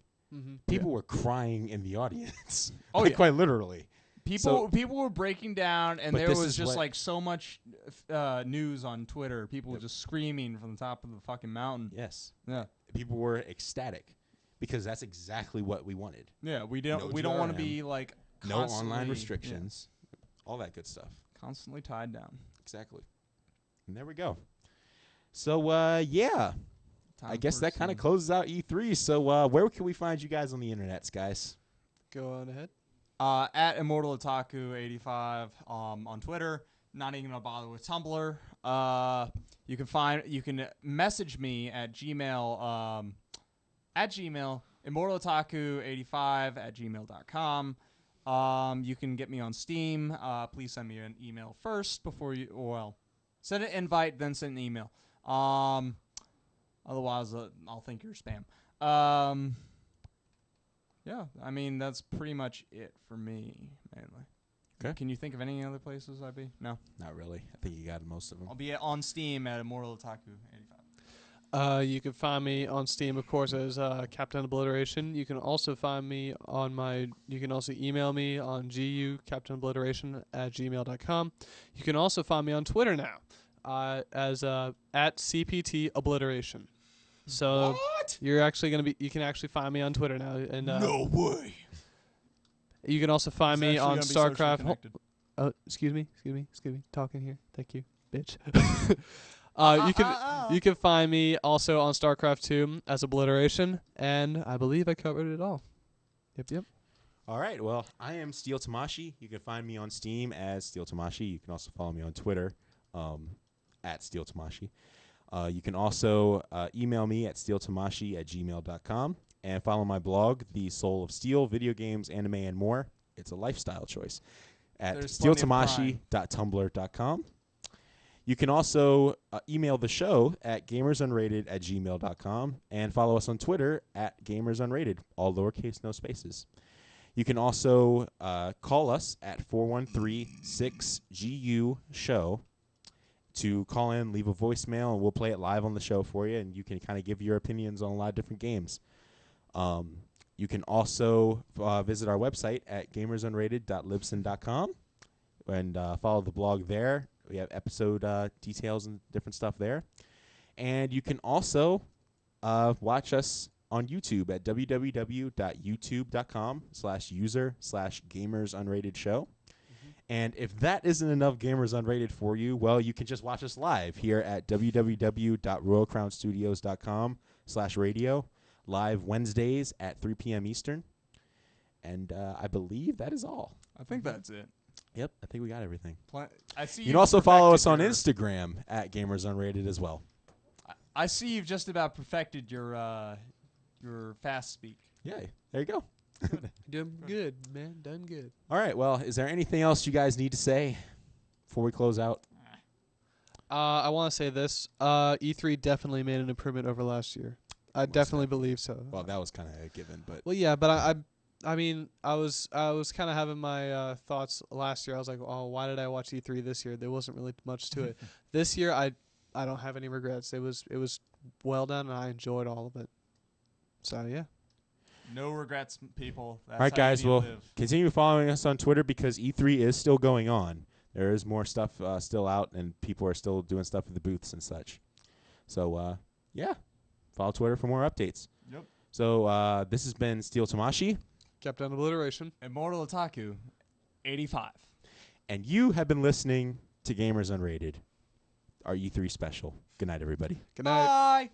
people were crying in the audience. Oh, like, yeah. quite literally. People were breaking down, and But there this was is just what- like so much news on Twitter. People were just screaming from the top of the fucking mountain. Yes. Yeah. People were ecstatic because that's exactly what we wanted. Yeah, we don't No we don't want to DRM, be like no online constantly- restrictions, all that good stuff. Constantly tied down. Exactly. And there we go. So yeah, I Time guess for that kind of some- closes out E3. So where can we find you guys on the internets, guys? Go on ahead. At Immortal Otaku 85 on Twitter. Not even gonna bother with Tumblr. You can message me at Gmail immortalotaku85@gmail.com. You can get me on Steam. Please send me an email first before send an invite, then send an email. Otherwise, I'll think you're spam. Yeah, I mean, that's pretty much it for me, mainly. Okay. Can you think of any other places I'd be? No? Not really. I think you got most of them. I'll be on Steam at Immortal Otaku 85. You can find me on Steam, of course, as Captain Obliteration. You can also find me on you can also email me on captainobliteration@gmail.com. You can also find me on Twitter now as at CPT Obliteration. So you're actually you can actually find me on Twitter now. And No way. You can also find He's me actually on gonna be socially StarCraft. connected. Excuse me. Talking here. Thank you, bitch. You can find me also on StarCraft 2 as Obliteration, and I believe I covered it all. Yep. All right. Well, I am Steel Tamashi. You can find me on Steam as Steel Tamashi. You can also follow me on Twitter at Steel Tamashi. You can also email me at steeltamashi@gmail.com and follow my blog, The Soul of Steel, video games, anime, and more. It's a lifestyle choice at steeltamashi.tumblr.com. You can also email the show at gamersunrated@gmail.com and follow us on Twitter at gamersunrated, all lowercase, no spaces. You can also call us at 413-6GU-SHOW to call in, leave a voicemail, and we'll play it live on the show for you, and you can kind of give your opinions on a lot of different games. You can also visit our website at gamersunrated.libsyn.com and follow the blog there. We have episode details and different stuff there. And you can also watch us on YouTube at www.youtube.com/user/gamersunratedShow. And if that isn't enough Gamers Unrated for you, well, you can just watch us live here at www.royalcrownstudios.com/radio, live Wednesdays at 3 p.m. Eastern. And I believe that is all. I think that's it. Yep, I think we got everything. I see You can also follow us on perfected Instagram at Gamers Unrated as well. I see you've just about perfected your fast speak. Yeah, there you go. Done good, man. Done good. All right, well, is there anything else you guys need to say before we close out? I want to say this. E3 definitely made an improvement over last year. I definitely believe so. Well, that was kind of a given, but well, yeah, but I mean, I was kind of having my thoughts last year. I was like, oh, why did I watch E3 this year? There wasn't really much to it. This year, I don't have any regrets. It was well done, and I enjoyed all of it. So yeah. No regrets, people. That's all right, how guys, you need well, to live. continue following us on Twitter because E3 is still going on. There is more stuff still out, and people are still doing stuff at the booths and such. So, yeah, follow Twitter for more updates. Yep. So, this has been Steel Tamashi. Captain Obliteration. Immortal Otaku, 85. And you have been listening to Gamers Unrated, our E3 special. Good night, everybody. Good night. Bye.